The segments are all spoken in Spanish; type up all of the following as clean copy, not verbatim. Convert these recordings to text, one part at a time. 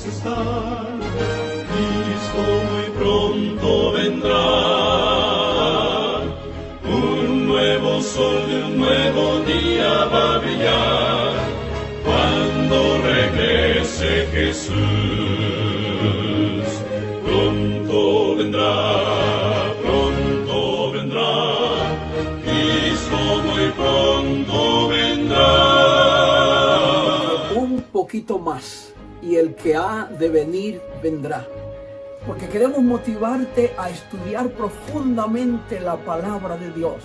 lejos está, Cristo muy pronto vendrá. Un nuevo sol de un nuevo día va a brillar, cuando regrese Jesús. Pronto vendrá, Cristo muy pronto vendrá. Un poquito más, y el que ha de venir vendrá. Porque queremos motivarte a estudiar profundamente la palabra de Dios.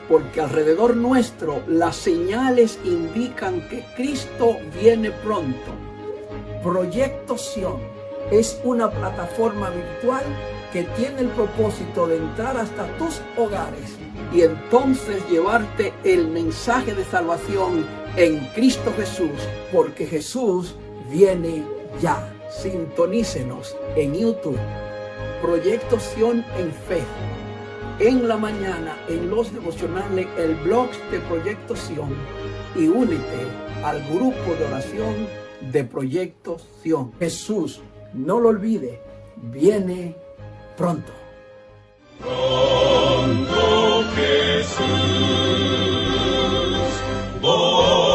Porque alrededor nuestro las señales indican que Cristo viene pronto. Proyecto Sion es una plataforma virtual que tiene el propósito de entrar hasta tus hogares y entonces llevarte el mensaje de salvación en Cristo Jesús, porque Jesús viene ya. Sintonícenos en YouTube, Proyecto Sion en Facebook, en la mañana en los devocionales, el blog de Proyecto Sion, y únete al grupo de oración de Proyecto Sion. Jesús, no lo olvide, viene pronto. Pronto Jesús volverá.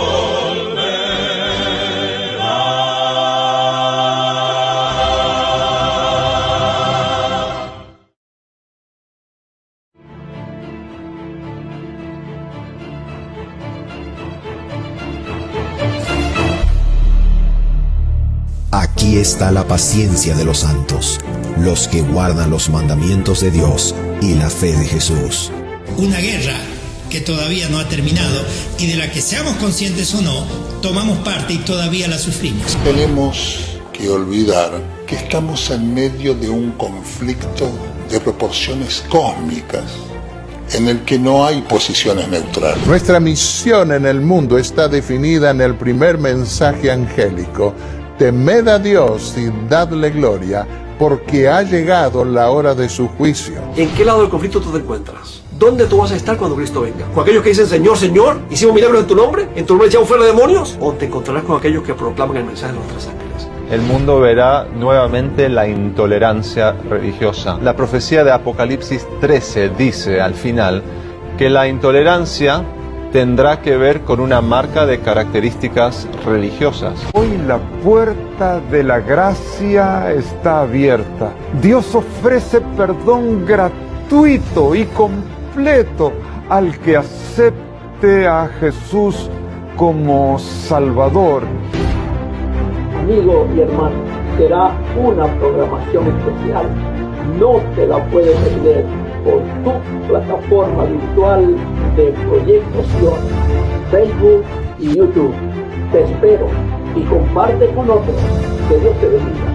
Aquí está la paciencia de los santos, los que guardan los mandamientos de Dios y la fe de Jesús. Una guerra que todavía no ha terminado y de la que, seamos conscientes o no, tomamos parte y todavía la sufrimos. Tenemos que olvidar que estamos en medio de un conflicto de proporciones cósmicas, en el que no hay posiciones neutrales. Nuestra misión en el mundo está definida en el primer mensaje angélico: temed a Dios y dadle gloria, porque ha llegado la hora de su juicio. ¿En qué lado del conflicto tú te encuentras? ¿Dónde tú vas a estar cuando Cristo venga? ¿Con aquellos que dicen Señor, Señor, hicimos milagros en tu nombre? ¿En tu nombre echamos fuera demonios? ¿O te encontrarás con aquellos que proclaman el mensaje de los tres ángeles? El mundo verá nuevamente la intolerancia religiosa. La profecía de Apocalipsis 13 dice al final que la intolerancia tendrá que ver con una marca de características religiosas. Hoy la puerta de la gracia está abierta. Dios ofrece perdón gratuito y completo al que acepte a Jesús como Salvador. Amigo y hermano, será una programación especial. No te la puedes perder por tu plataforma virtual de Proyecto Sion, Facebook y YouTube. Te espero y comparte con otros. Que Dios te bendiga.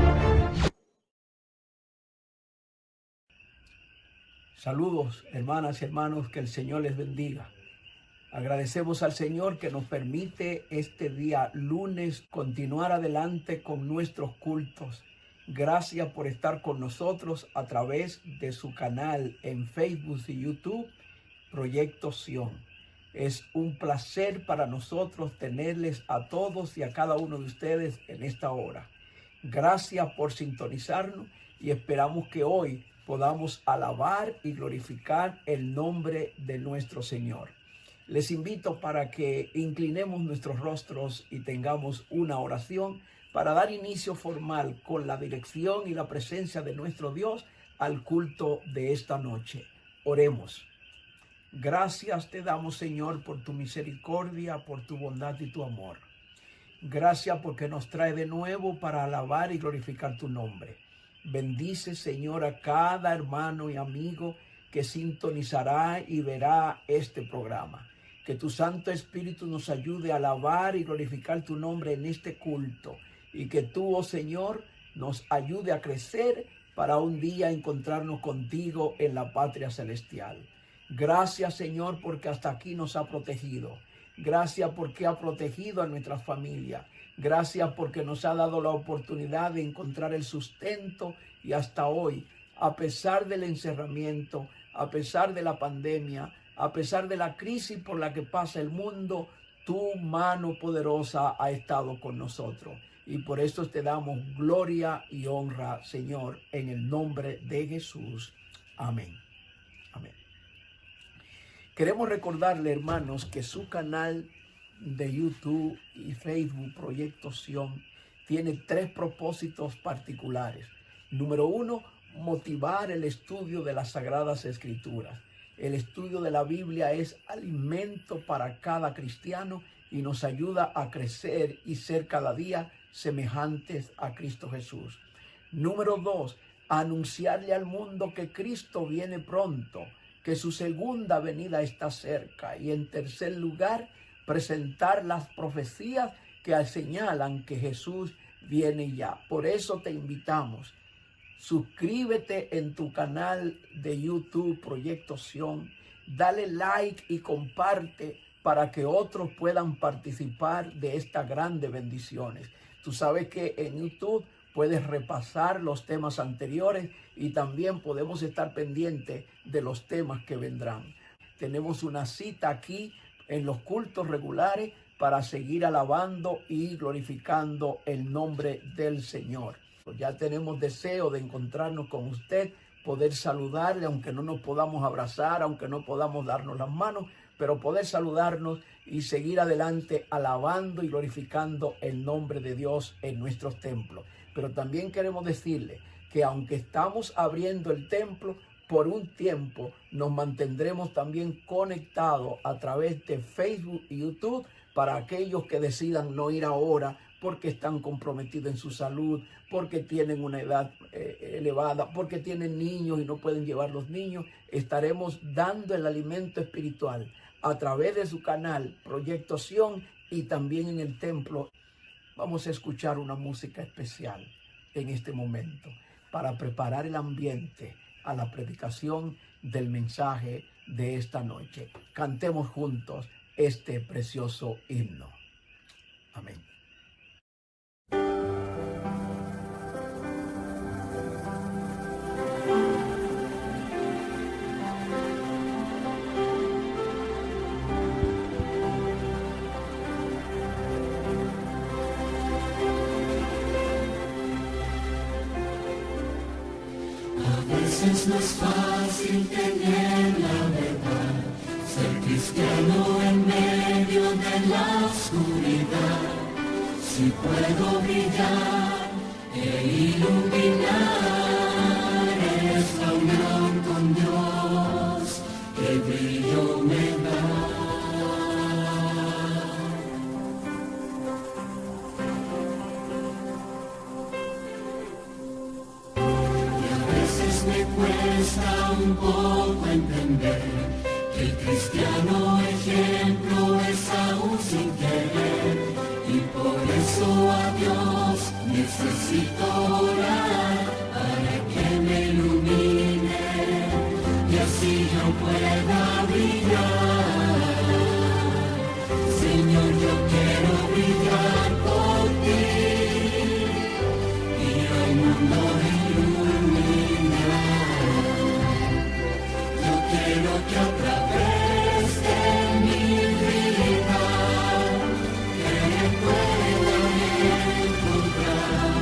Saludos, hermanas y hermanos, que el Señor les bendiga. Agradecemos al Señor que nos permite este día lunes continuar adelante con nuestros cultos. Gracias por estar con nosotros a través de su canal en Facebook y YouTube, Proyecto Sion. Es un placer para nosotros tenerles a todos y a cada uno de ustedes en esta hora. Gracias por sintonizarnos y esperamos que hoy podamos alabar y glorificar el nombre de nuestro Señor. Les invito para que inclinemos nuestros rostros y tengamos una oración para dar inicio formal con la dirección y la presencia de nuestro Dios al culto de esta noche. Oremos. Gracias te damos, Señor, por tu misericordia, por tu bondad y tu amor. Gracias porque nos trae de nuevo para alabar y glorificar tu nombre. Bendice, Señor, a cada hermano y amigo que sintonizará y verá este programa. Que tu Santo Espíritu nos ayude a alabar y glorificar tu nombre en este culto. Y que tú, oh Señor, nos ayude a crecer para un día encontrarnos contigo en la patria celestial. Gracias, Señor, porque hasta aquí nos ha protegido. Gracias porque ha protegido a nuestras familias. Gracias porque nos ha dado la oportunidad de encontrar el sustento y hasta hoy, a pesar del encerramiento, a pesar de la pandemia, a pesar de la crisis por la que pasa el mundo, tu mano poderosa ha estado con nosotros. y por eso te damos gloria y honra, Señor, en el nombre de Jesús. Amén. Amén. Queremos recordarle, hermanos, que su canal de YouTube y Facebook, Proyecto Sion, tiene 3 propósitos particulares. Número 1, motivar el estudio de las Sagradas Escrituras. El estudio de la Biblia es alimento para cada cristiano y nos ayuda a crecer y ser cada día semejantes a Cristo Jesús. Número 2, anunciarle al mundo que Cristo viene pronto, que su segunda venida está cerca. Y en tercer lugar, presentar las profecías que señalan que Jesús viene ya. Por eso te invitamos. Suscríbete en tu canal de YouTube Proyecto Sion, dale like y comparte para que otros puedan participar de estas grandes bendiciones. Tú sabes que en YouTube puedes repasar los temas anteriores y también podemos estar pendientes de los temas que vendrán. Tenemos una cita aquí en los cultos regulares para seguir alabando y glorificando el nombre del Señor. Ya tenemos deseo de encontrarnos con usted, poder saludarle, aunque no nos podamos abrazar, aunque no podamos darnos las manos, pero poder saludarnos y seguir adelante alabando y glorificando el nombre de Dios en nuestros templos. Pero también queremos decirle que aunque estamos abriendo el templo, por un tiempo nos mantendremos también conectados a través de Facebook y YouTube para aquellos que decidan no ir ahora porque están comprometidos en su salud, porque tienen una edad elevada, porque tienen niños y no pueden llevar los niños. Estaremos dando el alimento espiritual a través de su canal Proyecto Sion y también en el templo. Vamos a escuchar una música especial en este momento para preparar el ambiente a la predicación del mensaje de esta noche. Cantemos juntos este precioso himno. Amén. No es fácil tener la verdad, ser cristiano en medio de la oscuridad. Si puedo brillar e iluminar esta unión con Dios, que brillo me da. Me cuesta un poco entender que el cristiano ejemplo es aún sin querer, y por eso a Dios necesito orar para que me ilumine y así yo pueda brillar. Señor, yo quiero brillar por ti y al mundo quiero que a través de mi vida me pueda encontrar,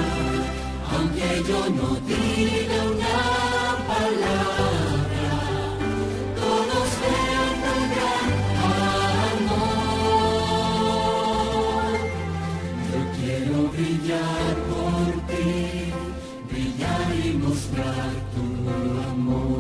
aunque yo no diga una palabra, todos vean tu gran amor. Yo quiero brillar por ti, brillar y mostrar tu amor.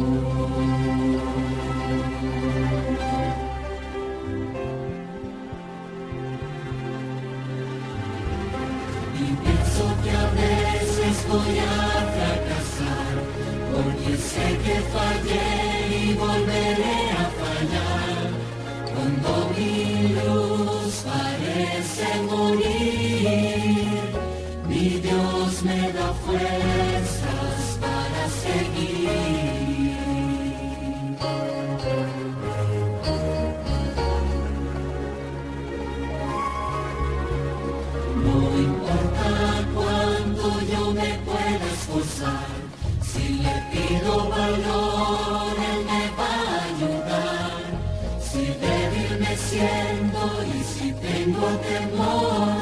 Voy a fracasar, porque sé que fallé y volveré a fallar. Cuando mi luz parece morir, mi Dios me da fuerzas para seguir. No importa cuánto yo me pueda esforzar, si le pido valor, Él me va a ayudar. Si débil me siento y si tengo temor,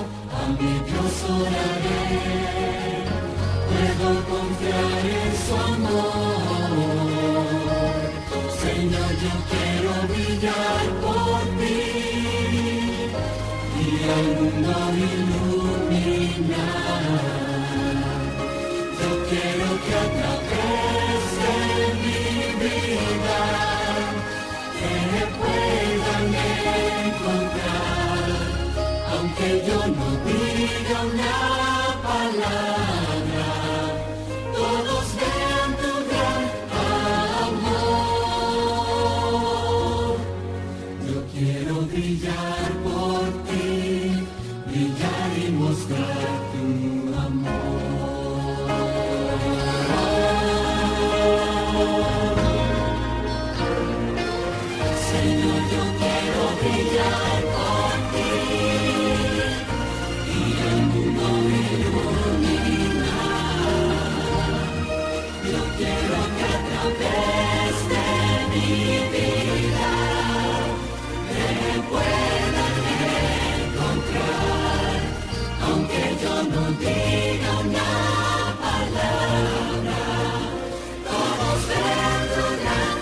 mi Dios oraré, puedo confiar en su amor. Señor, yo quiero brillar por ti y al mundo iluminar. Yo quiero que a través de mi vida te puedan encontrar, aunque yo no diga una palabra, todos vean tu gran amor. Yo quiero brillar por ti, brillar y mostrar tu amor. Señor, yo quiero brillar por ti y el mundo iluminar. Yo quiero que a través de mi vida te puedan encontrar, aunque yo no diga una palabra, todos ven tu gran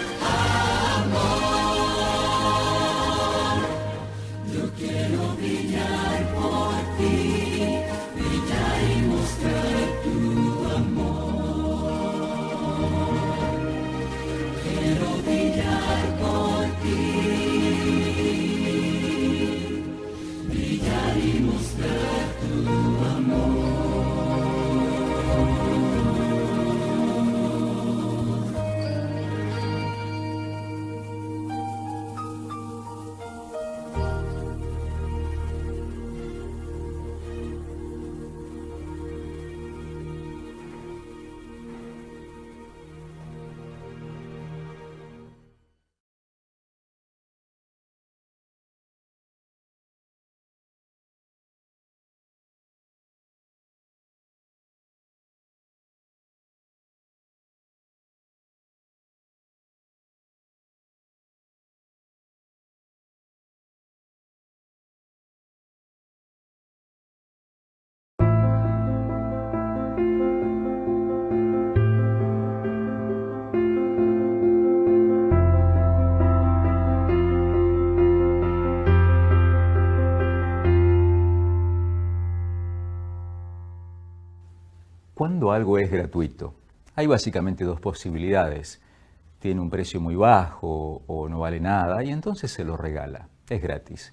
amor. Yo quiero brillar por ti, brillar y mostrar tu amor. Quiero brillar por ti, brillar y mostrar tu amor. ¿Cuándo algo es gratuito? Hay básicamente dos posibilidades. Tiene un precio muy bajo o no vale nada y entonces se lo regala, es gratis.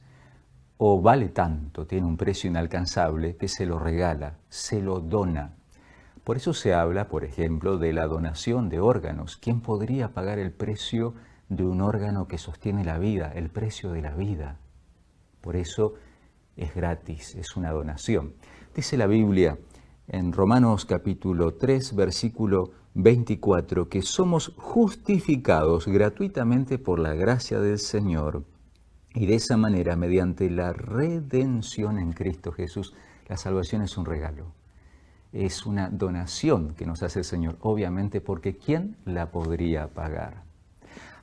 O vale tanto, tiene un precio inalcanzable que se lo regala, se lo dona. Por eso se habla, por ejemplo, de la donación de órganos. ¿Quién podría pagar el precio de un órgano que sostiene la vida, el precio de la vida? Por eso es gratis, es una donación. Dice la Biblia en Romanos capítulo 3, versículo 24, que somos justificados gratuitamente por la gracia del Señor y de esa manera, mediante la redención en Cristo Jesús, la salvación es un regalo. Es una donación que nos hace el Señor, obviamente porque ¿quién la podría pagar?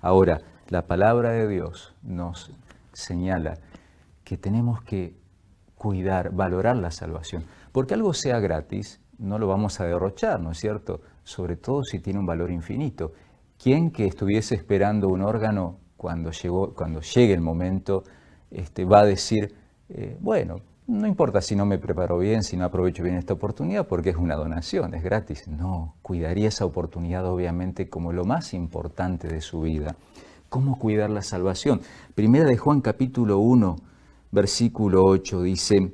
Ahora, la palabra de Dios nos señala que tenemos que cuidar, valorar la salvación. Porque algo sea gratis, no lo vamos a derrochar, ¿no es cierto? Sobre todo si tiene un valor infinito. ¿Quién que estuviese esperando un órgano cuando llegue el momento va a decir, bueno, no importa si no me preparo bien, si no aprovecho bien esta oportunidad, porque es una donación, es gratis? No, cuidaría esa oportunidad obviamente como lo más importante de su vida. ¿Cómo cuidar la salvación? Primera de Juan capítulo 1, versículo 8 dice: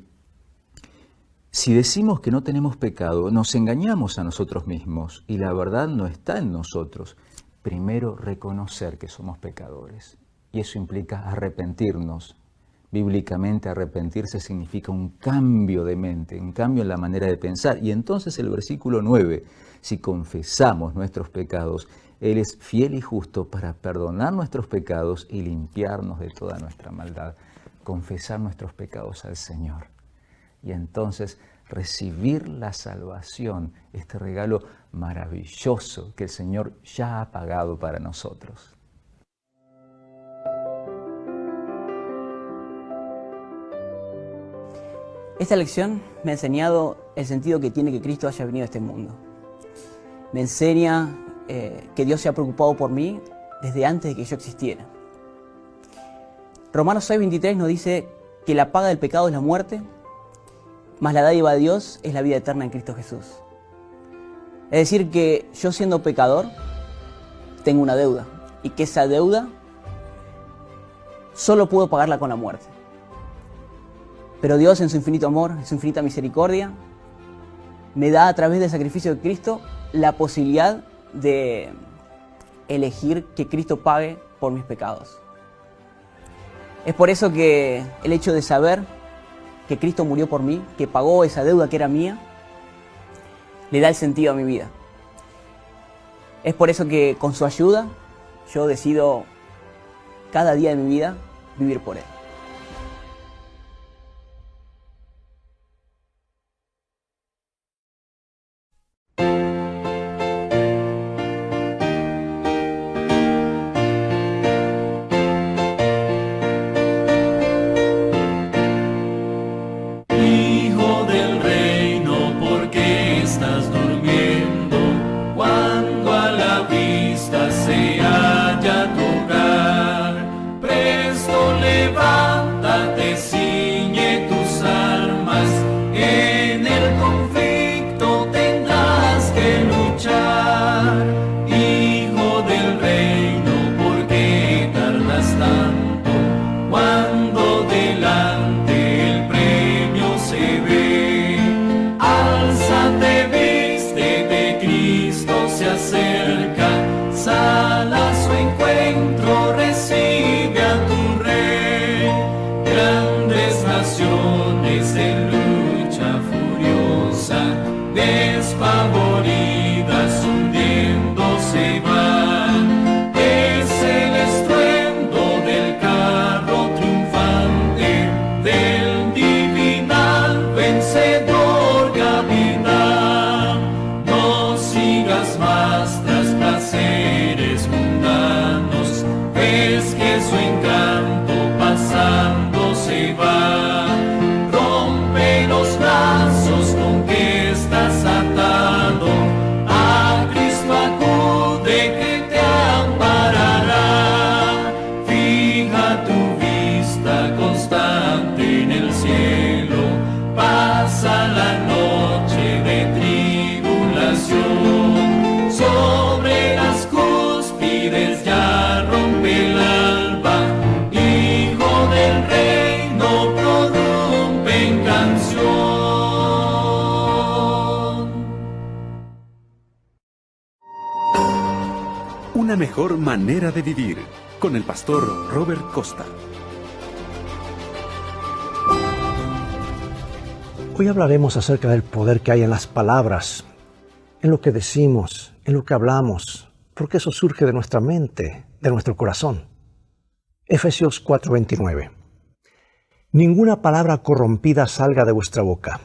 si decimos que no tenemos pecado, nos engañamos a nosotros mismos y la verdad no está en nosotros. Primero, reconocer que somos pecadores. Y eso implica arrepentirnos. Bíblicamente, arrepentirse significa un cambio de mente, un cambio en la manera de pensar. Y entonces el versículo 9, si confesamos nuestros pecados, Él es fiel y justo para perdonar nuestros pecados y limpiarnos de toda nuestra maldad. Confesar nuestros pecados al Señor. Y entonces recibir la salvación, este regalo maravilloso que el Señor ya ha pagado para nosotros. Esta lección me ha enseñado el sentido que tiene que Cristo haya venido a este mundo. Me enseña que Dios se ha preocupado por mí desde antes de que yo existiera. Romanos 6:23 nos dice que la paga del pecado es la muerte, mas la dádiva de Dios es la vida eterna en Cristo Jesús. Es decir, que yo siendo pecador, tengo una deuda, y que esa deuda solo puedo pagarla con la muerte. Pero Dios, en su infinito amor, en su infinita misericordia, me da a través del sacrificio de Cristo la posibilidad de elegir que Cristo pague por mis pecados. Es por eso que el hecho de saber que Cristo murió por mí, que pagó esa deuda que era mía, le da el sentido a mi vida. Es por eso que con su ayuda yo decido cada día de mi vida vivir por Él. Hijo del reino, ¿por qué estás durmiendo? Cuando a la vista se halla tu hogar, presto levántate, ciñe tus armas, en el conflicto tendrás que luchar. Hijo del reino, ¿por qué tardas tanto? Cuando delante el premio se ve, alzate, vístete, Cristo se acerca, sal a su encuentro, recibe a tu rey. Grandes naciones en lucha furiosa, despavoridas, hundiéndose van. Es el estruendo del carro triunfante, del divinal vencedor caminar. No sigas más tras placeres mundanos, ves que su encanto pasando se va. Rompe los lazos con que estás atado, a Cristo acude que te amparará. Fija tu vista constante en el cielo, pasa la noche de tribulación. Sobre las cúspides ya rompe el alba, Hijo del reino prorrumpe en canción. Una mejor manera de vivir, con el pastor Robert Costa. Hoy hablaremos acerca del poder que hay en las palabras, en lo que decimos, en lo que hablamos, porque eso surge de nuestra mente, de nuestro corazón. Efesios 4:29. Ninguna palabra corrompida salga de vuestra boca,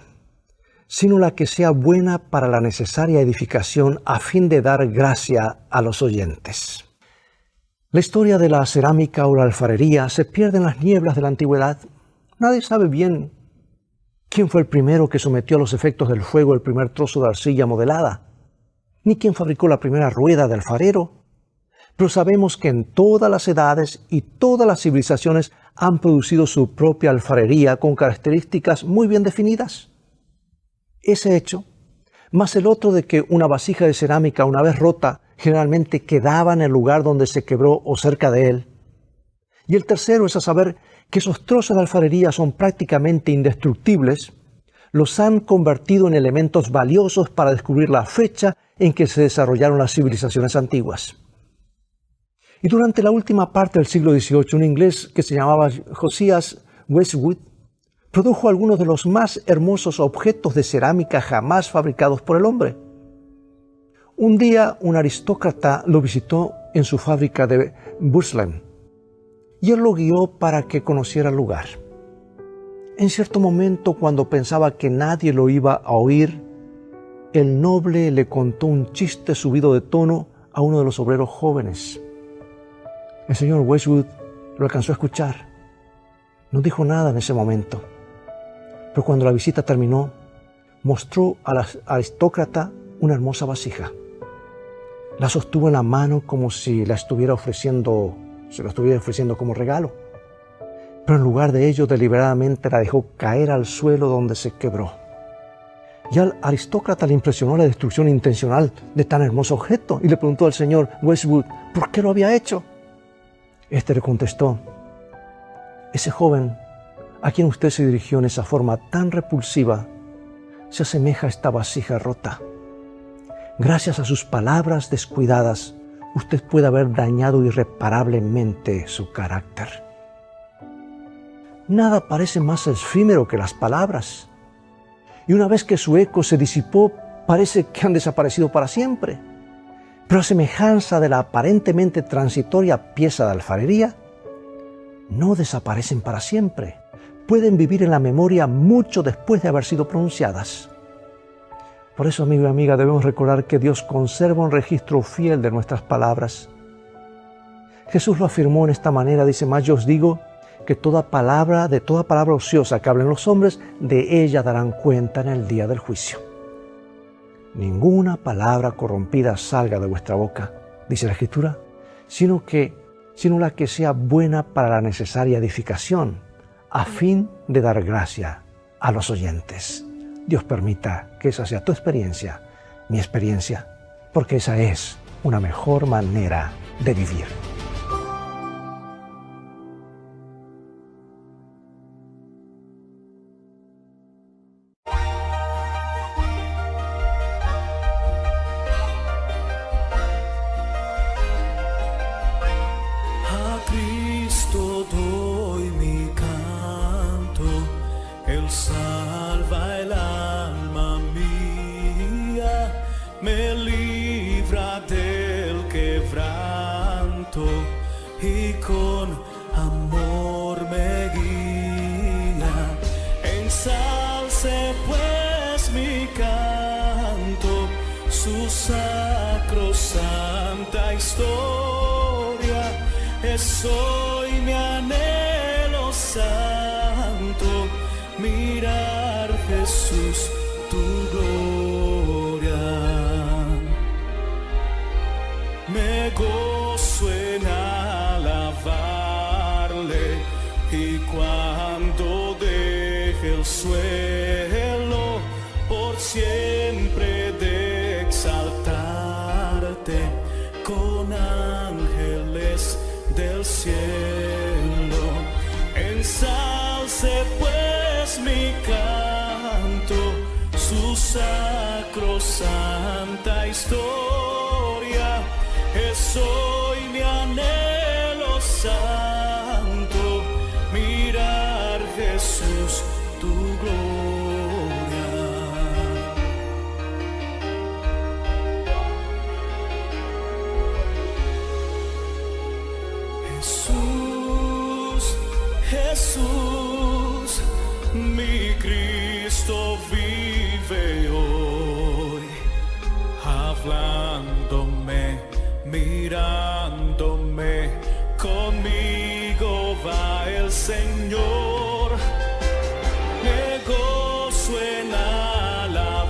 sino la que sea buena para la necesaria edificación a fin de dar gracia a los oyentes. La historia de la cerámica o la alfarería se pierde en las nieblas de la antigüedad. Nadie sabe bien quién fue el primero que sometió a los efectos del fuego el primer trozo de arcilla modelada, ni quién fabricó la primera rueda de alfarero. Pero sabemos que en todas las edades y todas las civilizaciones han producido su propia alfarería con características muy bien definidas. Ese hecho, más el otro de que una vasija de cerámica una vez rota generalmente quedaba en el lugar donde se quebró o cerca de él. Y el tercero es a saber que esos trozos de alfarería son prácticamente indestructibles, los han convertido en elementos valiosos para descubrir la fecha en que se desarrollaron las civilizaciones antiguas. Y durante la última parte del siglo XVIII, un inglés que se llamaba Josiah Wedgwood produjo algunos de los más hermosos objetos de cerámica jamás fabricados por el hombre. Un día un aristócrata lo visitó en su fábrica de Burslem y él lo guió para que conociera el lugar. En cierto momento, cuando pensaba que nadie lo iba a oír, el noble le contó un chiste subido de tono a uno de los obreros jóvenes. El señor Wedgwood lo alcanzó a escuchar. No dijo nada en ese momento. Pero cuando la visita terminó, mostró al aristócrata una hermosa vasija. La sostuvo en la mano como si se lo estuviera ofreciendo como regalo. Pero en lugar de ello, deliberadamente la dejó caer al suelo, donde se quebró. Y al aristócrata le impresionó la destrucción intencional de tan hermoso objeto y le preguntó al señor Westwood por qué lo había hecho. Este le contestó: ese joven a quien usted se dirigió en esa forma tan repulsiva se asemeja a esta vasija rota. Gracias a sus palabras descuidadas, usted puede haber dañado irreparablemente su carácter. Nada parece más efímero que las palabras. Y una vez que su eco se disipó, parece que han desaparecido para siempre. Pero a semejanza de la aparentemente transitoria pieza de alfarería, no desaparecen para siempre. Pueden vivir en la memoria mucho después de haber sido pronunciadas. Por eso, amigo y amiga, debemos recordar que Dios conserva un registro fiel de nuestras palabras. Jesús lo afirmó en esta manera, dice: más yo os digo que de toda palabra ociosa que hablen los hombres, de ella darán cuenta en el día del juicio. Ninguna palabra corrompida salga de vuestra boca, dice la Escritura, sino la que sea buena para la necesaria edificación, a fin de dar gracia a los oyentes. Dios permita que esa sea tu experiencia, mi experiencia, porque esa es una mejor manera de vivir. Y con amor me guía, ensalce pues mi canto, su sacrosanta historia, es hoy mi anhelo santo, mirar Jesús tu gloria. Me gozo en alabarle, y cuando deje el suelo, por siempre de exaltarte con ángeles del cielo. Ensalce pues mi canto, su sacrosanta historia, es hoy mi anhelo santo, mirar Jesús tu gloria. Jesús, Jesús, mi Cristo vive hoy, hablándome, mirándome, conmigo va el Señor. Me gozo en alabarle,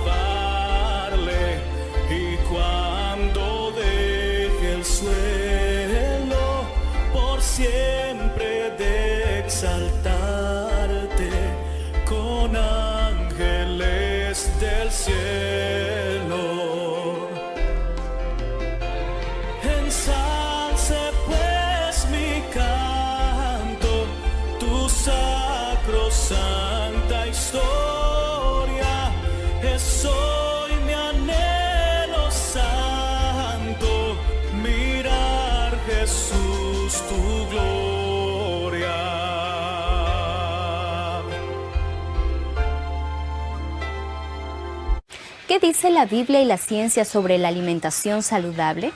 y cuando deje el suelo, por siempre de exaltarte con ángeles del cielo. Ensalce pues mi canto, tu sacrosanta historia, es hoy mi anhelo santo, mirar Jesús tu gloria. ¿Qué dice la Biblia y la ciencia sobre la alimentación saludable?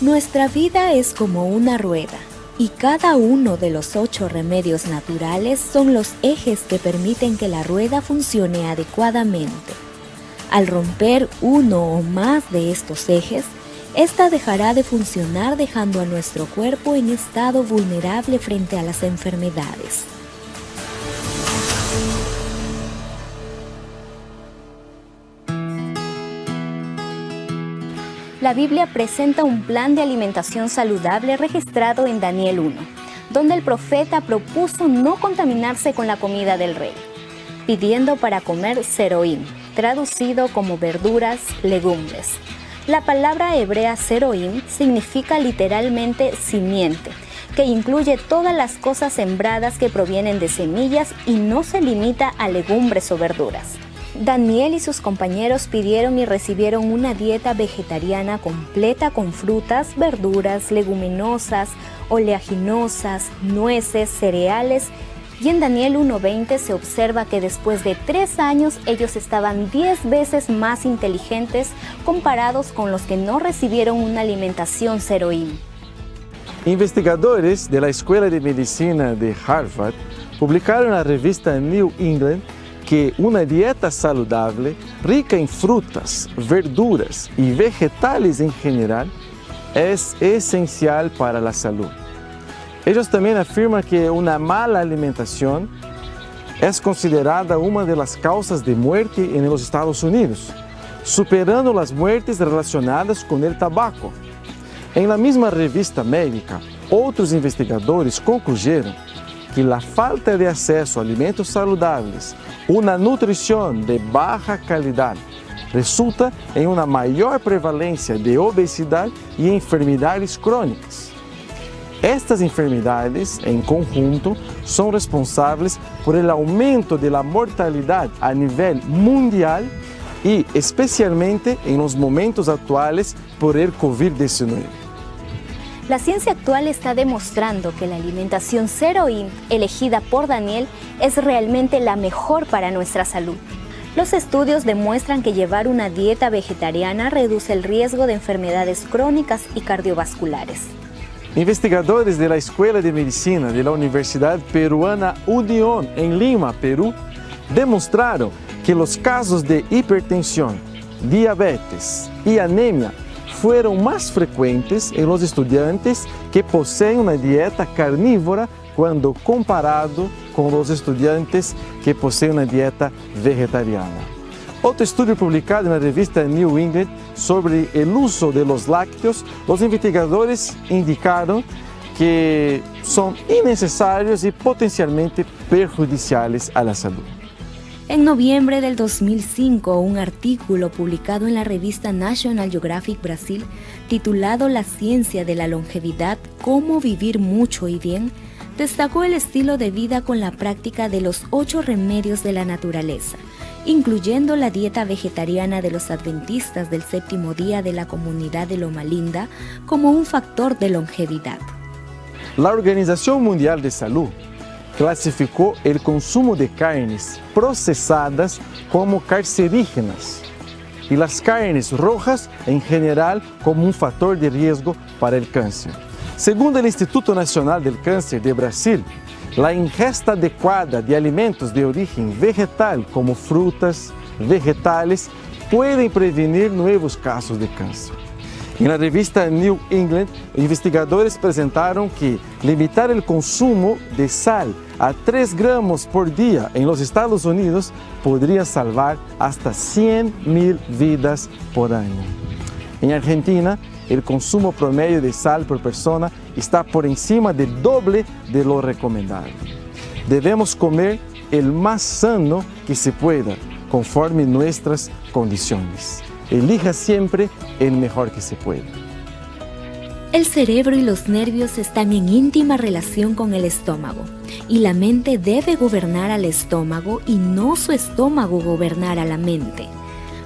Nuestra vida es como una rueda, y cada uno de los 8 remedios naturales son los ejes que permiten que la rueda funcione adecuadamente. Al romper uno o más de estos ejes, esta dejará de funcionar, dejando a nuestro cuerpo en estado vulnerable frente a las enfermedades. La Biblia presenta un plan de alimentación saludable registrado en Daniel 1, donde el profeta propuso no contaminarse con la comida del rey, pidiendo para comer seroim, traducido como verduras, legumbres. La palabra hebrea seroim significa literalmente simiente, que incluye todas las cosas sembradas que provienen de semillas y no se limita a legumbres o verduras. Daniel y sus compañeros pidieron y recibieron una dieta vegetariana completa con frutas, verduras, leguminosas, oleaginosas, nueces, cereales, y en Daniel 1:20 se observa que después de 3 años ellos estaban 10 veces más inteligentes comparados con los que no recibieron una alimentación seroim. Investigadores de la Escuela de Medicina de Harvard publicaron en la revista New England que una dieta saludable, rica en frutas, verduras y vegetales en general, es esencial para la salud. Ellos también afirman que una mala alimentación es considerada una de las causas de muerte en los Estados Unidos, superando las muertes relacionadas con el tabaco. En la misma revista médica, otros investigadores concluyeron que la falta de acceso a alimentos saludables, una nutrición de baja calidad, resulta en una mayor prevalencia de obesidad y enfermedades crónicas. Estas enfermedades, en conjunto, son responsables por el aumento de la mortalidad a nivel mundial y especialmente en los momentos actuales por el COVID-19. La ciencia actual está demostrando que la alimentación seroim elegida por Daniel es realmente la mejor para nuestra salud. Los estudios demuestran que llevar una dieta vegetariana reduce el riesgo de enfermedades crónicas y cardiovasculares. Investigadores de la Escuela de Medicina de la Universidad Peruana Unión en Lima, Perú, demostraron que los casos de hipertensión, diabetes y anemia fueron más frecuentes en los estudiantes que poseen una dieta carnívora cuando comparado con los estudiantes que poseen una dieta vegetariana. Otro estudio publicado en la revista New England sobre el uso de los lácteos, los investigadores indicaron que son innecesarios y potencialmente perjudiciales a la salud. En noviembre del 2005, un artículo publicado en la revista National Geographic Brasil, titulado La ciencia de la longevidad, cómo vivir mucho y bien, destacó el estilo de vida con la práctica de los 8 remedios de la naturaleza, incluyendo la dieta vegetariana de los adventistas del 7º día de la comunidad de Loma Linda como un factor de longevidad. La Organización Mundial de Salud clasificó el consumo de carnes procesadas como cancerígenas y las carnes rojas en general como un factor de riesgo para el cáncer. Según el Instituto Nacional del Cáncer de Brasil, la ingesta adecuada de alimentos de origen vegetal como frutas, vegetales, pueden prevenir nuevos casos de cáncer. En la revista New England, investigadores presentaron que limitar el consumo de sal a 3 gramos por día en los Estados Unidos podría salvar hasta 100.000 vidas por año. En Argentina, el consumo promedio de sal por persona está por encima del doble de lo recomendado. Debemos comer el más sano que se pueda, conforme nuestras condiciones. Elija siempre el mejor que se pueda. El cerebro y los nervios están en íntima relación con el estómago, y la mente debe gobernar al estómago y no su estómago gobernar a la mente.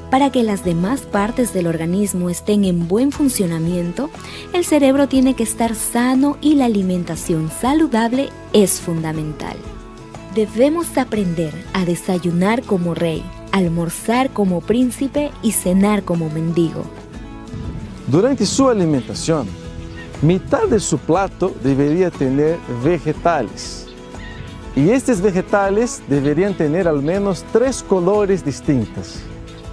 Para que las demás partes del organismo estén en buen funcionamiento, el cerebro tiene que estar sano y la alimentación saludable es fundamental. Debemos aprender a desayunar como rey, almorzar como príncipe y cenar como mendigo. Durante su alimentación, mitad de su plato debería tener vegetales. Y estos vegetales deberían tener al menos 3 colores distintos.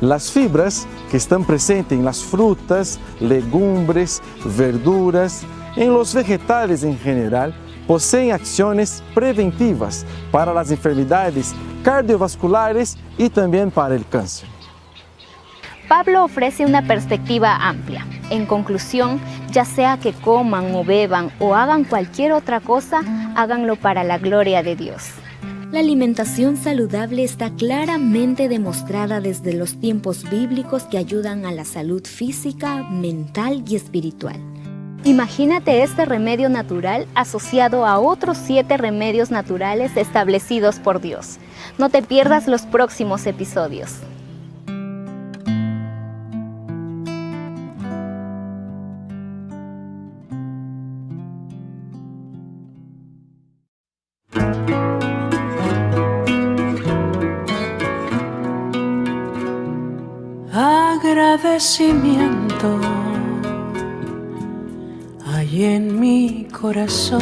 Las fibras que están presentes en las frutas, legumbres, verduras, en los vegetales en general, poseen acciones preventivas para las enfermedades cardiovasculares y también para el cáncer. Pablo ofrece una perspectiva amplia. En conclusión, ya sea que coman o beban o hagan cualquier otra cosa, háganlo para la gloria de Dios. La alimentación saludable está claramente demostrada desde los tiempos bíblicos que ayudan a la salud física, mental y espiritual. Imagínate este remedio natural asociado a otros 7 remedios naturales establecidos por Dios. No te pierdas los próximos episodios. Agradecimiento hay en mi corazón,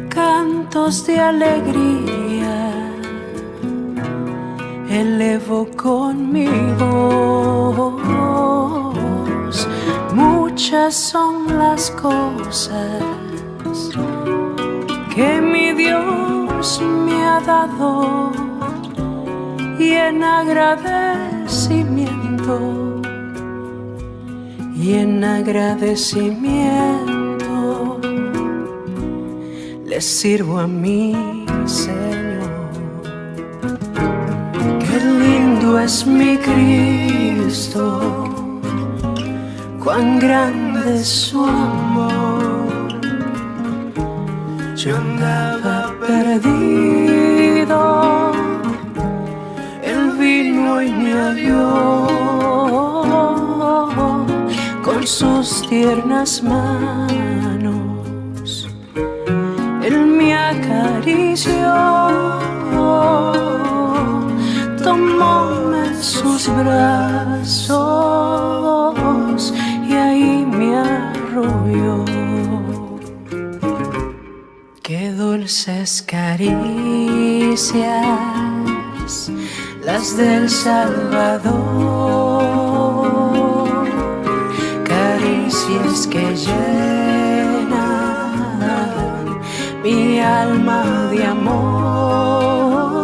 cantos de alegría elevo con mi voz. Muchas son las cosas que mi Dios me ha dado, y en agradecimiento, le sirvo a mi Señor. Qué lindo es mi Cristo, cuán grande es su amor. Yo andaba perdido, vino y me halló, con sus tiernas manos Él me acarició, tomóme en sus brazos y ahí me arrulló. Qué dulces caricias las del Salvador, caricias que llenan mi alma de amor.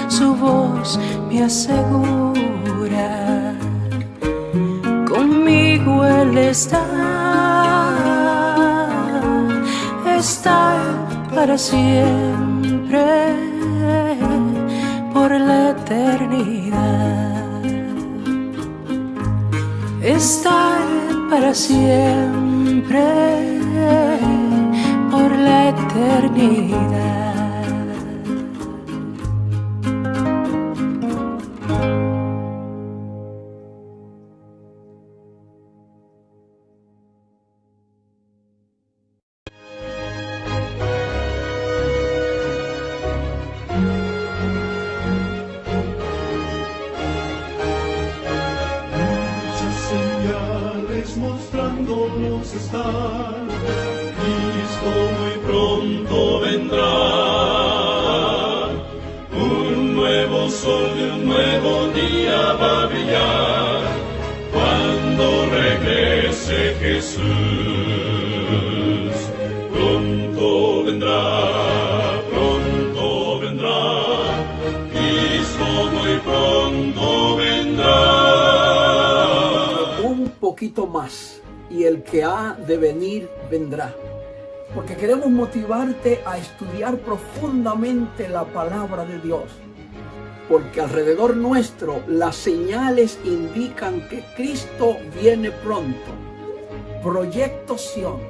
Su voz me asegura, conmigo Él está para siempre, por la eternidad. Estar para siempre, por la eternidad. mostrándonos estar. Cristo muy pronto vendrá. Un nuevo sol de un nuevo día va a brillar cuando regrese Jesús. Pronto vendrá, pronto vendrá. Cristo muy pronto vendrá. Un poquito más y el que ha de venir vendrá. Porque queremos motivarte a estudiar profundamente la palabra de Dios. Porque alrededor nuestro las señales indican que Cristo viene pronto. Proyecto Sion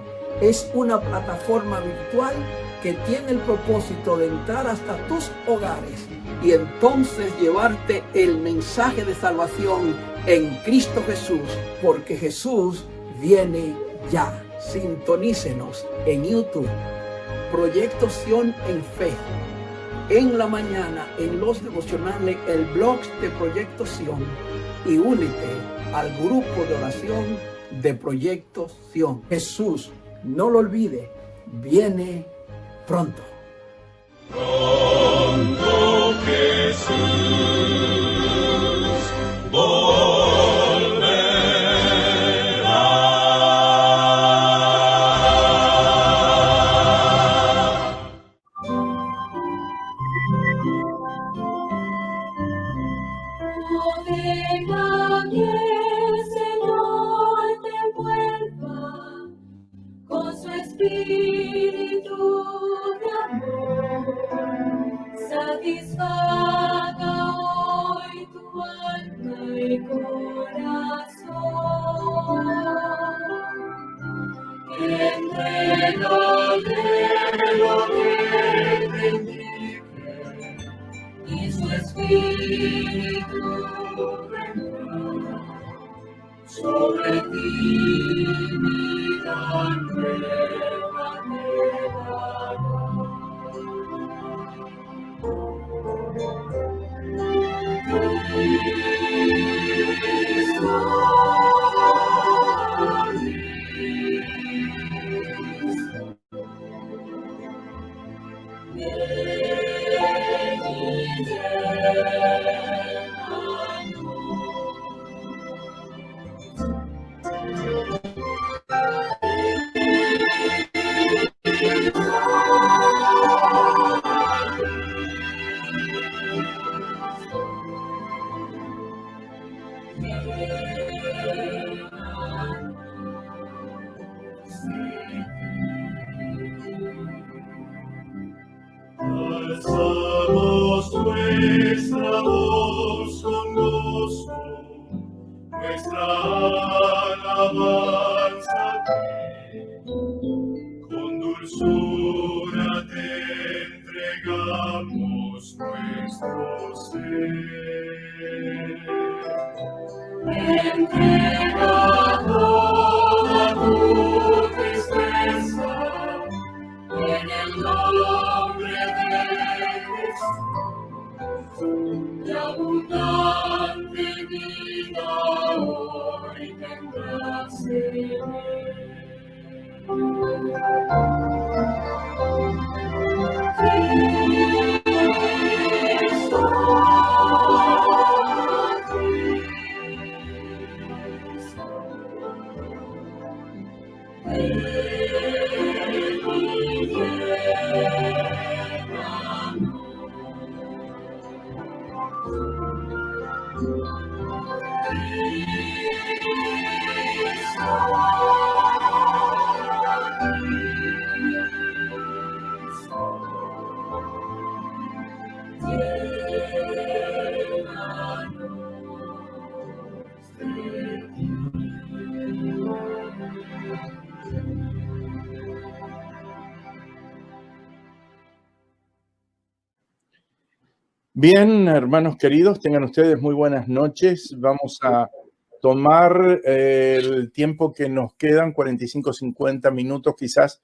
es una plataforma virtual que tiene el propósito de entrar hasta tus hogares y entonces llevarte el mensaje de salvación en Cristo Jesús, porque Jesús viene ya. Sintonícenos en YouTube, Proyecto Sion en Facebook, en la mañana en los devocionales, el blog de Proyecto Sion, y únete al grupo de oración de Proyecto Sion. Jesús, no lo olvide, viene pronto. Pronto Jesús volverá. Venga que el Señor te envuelva con su espíritu de amor, satisfaga hoy tu alma y corazón. Entrégale lo que te indique y su espíritu vendrá sobre ti, vida nueva te Alzamos nuestra voz con gozo, nuestra alabanza a ti. Con dulzura te entregamos nuestro ser. Entrega toda tu tristeza en el nombre de Jesús, de abundante vida hoy tendrás en Bien, hermanos queridos, tengan ustedes muy buenas noches. Vamos a tomar el tiempo que nos quedan, 45, 50 minutos quizás,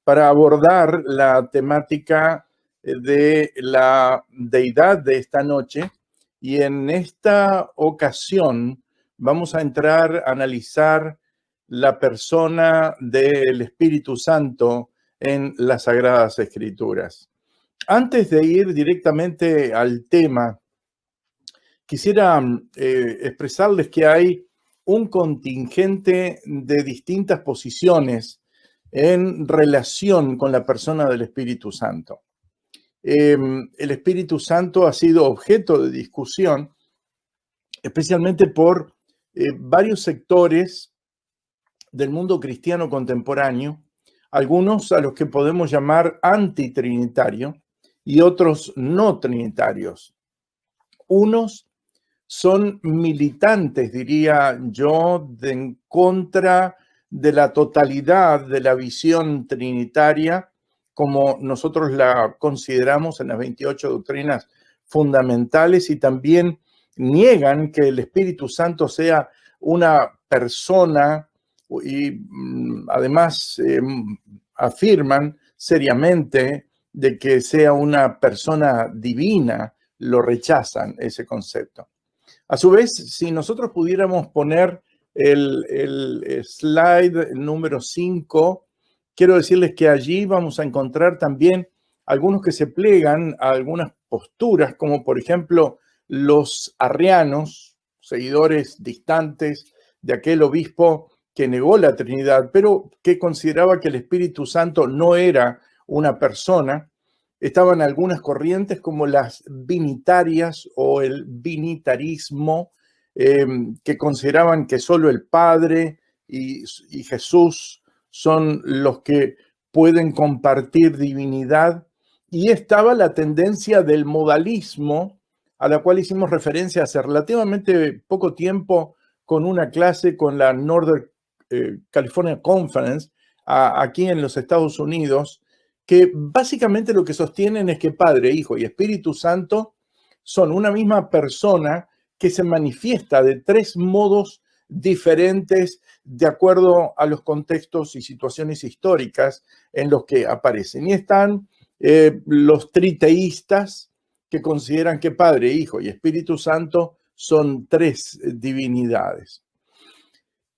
para abordar la temática de la deidad de esta noche. Y en esta ocasión vamos a entrar a analizar la persona del Espíritu Santo en las Sagradas Escrituras. Antes de ir directamente al tema, quisiera expresarles que hay un contingente de distintas posiciones en relación con la persona del Espíritu Santo. El Espíritu Santo ha sido objeto de discusión, especialmente por varios sectores del mundo cristiano contemporáneo, algunos a los que podemos llamar antitrinitarios, y otros no trinitarios. Unos son militantes, diría yo, en contra de la totalidad de la visión trinitaria, como nosotros la consideramos en las 28 doctrinas fundamentales, y también niegan que el Espíritu Santo sea una persona y además afirman seriamente de que sea una persona divina, lo rechazan ese concepto. A su vez, si nosotros pudiéramos poner el slide número 5, quiero decirles que allí vamos a encontrar también algunos que se plegan a algunas posturas, como por ejemplo los arrianos, seguidores distantes de aquel obispo que negó la Trinidad, pero que consideraba que el Espíritu Santo no era una persona. Estaban algunas corrientes como las vinitarias o el vinitarismo, que consideraban que solo el Padre y Jesús son los que pueden compartir divinidad. Y estaba la tendencia del modalismo, a la cual hicimos referencia hace relativamente poco tiempo con una clase con la Northern California Conference, aquí en los Estados Unidos, que básicamente lo que sostienen es que Padre, Hijo y Espíritu Santo son una misma persona que se manifiesta de tres modos diferentes de acuerdo a los contextos y situaciones históricas en los que aparecen. Y están los triteístas, que consideran que Padre, Hijo y Espíritu Santo son tres divinidades.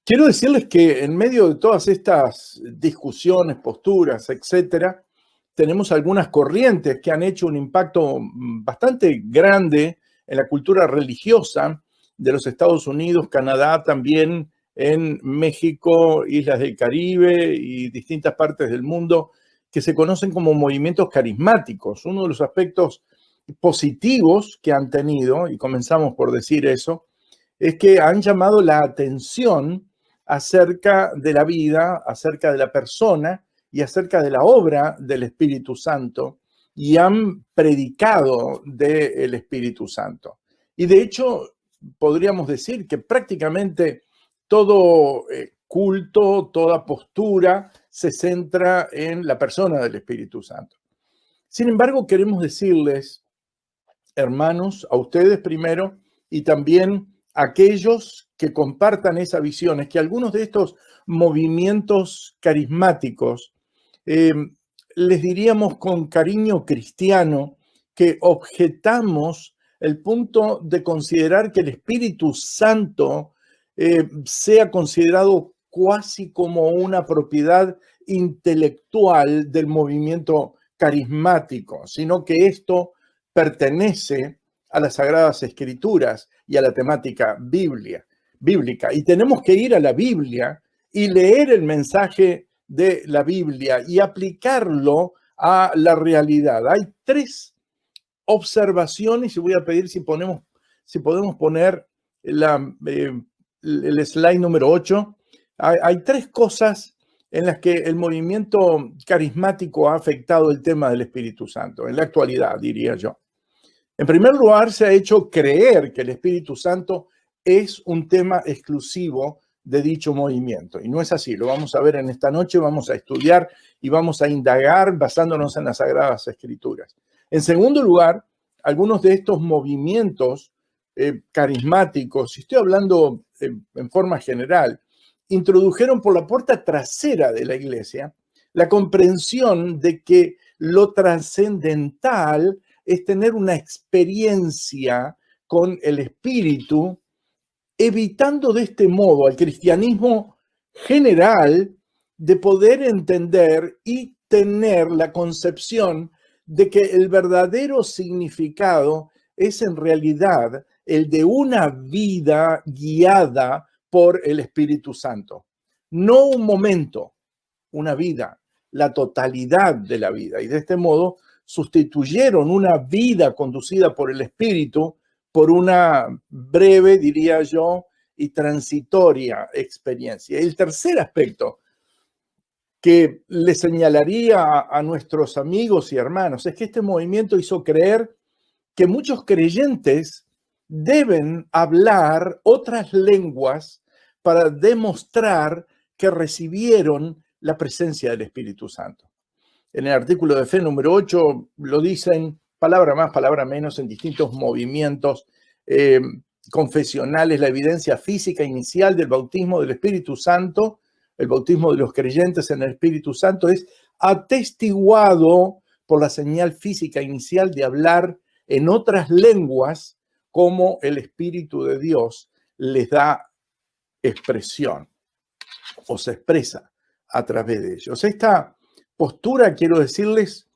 Quiero decirles que en medio de todas estas discusiones, posturas, etcétera, tenemos algunas corrientes que han hecho un impacto bastante grande en la cultura religiosa de los Estados Unidos, Canadá, también en México, Islas del Caribe y distintas partes del mundo, que se conocen como movimientos carismáticos. Uno de los aspectos positivos que han tenido, y comenzamos por decir eso, es que han llamado la atención acerca de la vida, acerca de la persona y acerca de la obra del Espíritu Santo, y han predicado del Espíritu Santo. Y de hecho, podríamos decir que prácticamente todo culto, toda postura se centra en la persona del Espíritu Santo. Sin embargo, queremos decirles, hermanos, a ustedes primero y también a aquellos que compartan esa visión, es que algunos de estos movimientos carismáticos, les diríamos con cariño cristiano, que objetamos el punto de considerar que el Espíritu Santo sea considerado casi como una propiedad intelectual del movimiento carismático, sino que esto pertenece a las Sagradas Escrituras y a la temática bíblica. Y tenemos que ir a la Biblia y leer el mensaje de la Biblia y aplicarlo a la realidad. Hay tres observaciones, y voy a pedir si podemos poner el slide número 8. Hay tres cosas en las que el movimiento carismático ha afectado el tema del Espíritu Santo, en la actualidad, diría yo. En primer lugar, se ha hecho creer que el Espíritu Santo es un tema exclusivo de dicho movimiento. Y no es así, lo vamos a ver en esta noche, vamos a estudiar y vamos a indagar basándonos en las Sagradas Escrituras. En segundo lugar, algunos de estos movimientos carismáticos, y estoy hablando en forma general, introdujeron por la puerta trasera de la iglesia la comprensión de que lo trascendental es tener una experiencia con el Espíritu, evitando de este modo al cristianismo general de poder entender y tener la concepción de que el verdadero significado es en realidad el de una vida guiada por el Espíritu Santo. No un momento, una vida, la totalidad de la vida. Y de este modo sustituyeron una vida conducida por el Espíritu por una breve, diría yo, y transitoria experiencia. El tercer aspecto que le señalaría a nuestros amigos y hermanos es que este movimiento hizo creer que muchos creyentes deben hablar otras lenguas para demostrar que recibieron la presencia del Espíritu Santo. En el artículo de fe número 8 lo dicen palabra más, palabra menos en distintos movimientos confesionales, la evidencia física inicial del bautismo del Espíritu Santo, el bautismo de los creyentes en el Espíritu Santo es atestiguado por la señal física inicial de hablar en otras lenguas como el Espíritu de Dios les da expresión o se expresa a través de ellos. Esta postura, quiero decirles,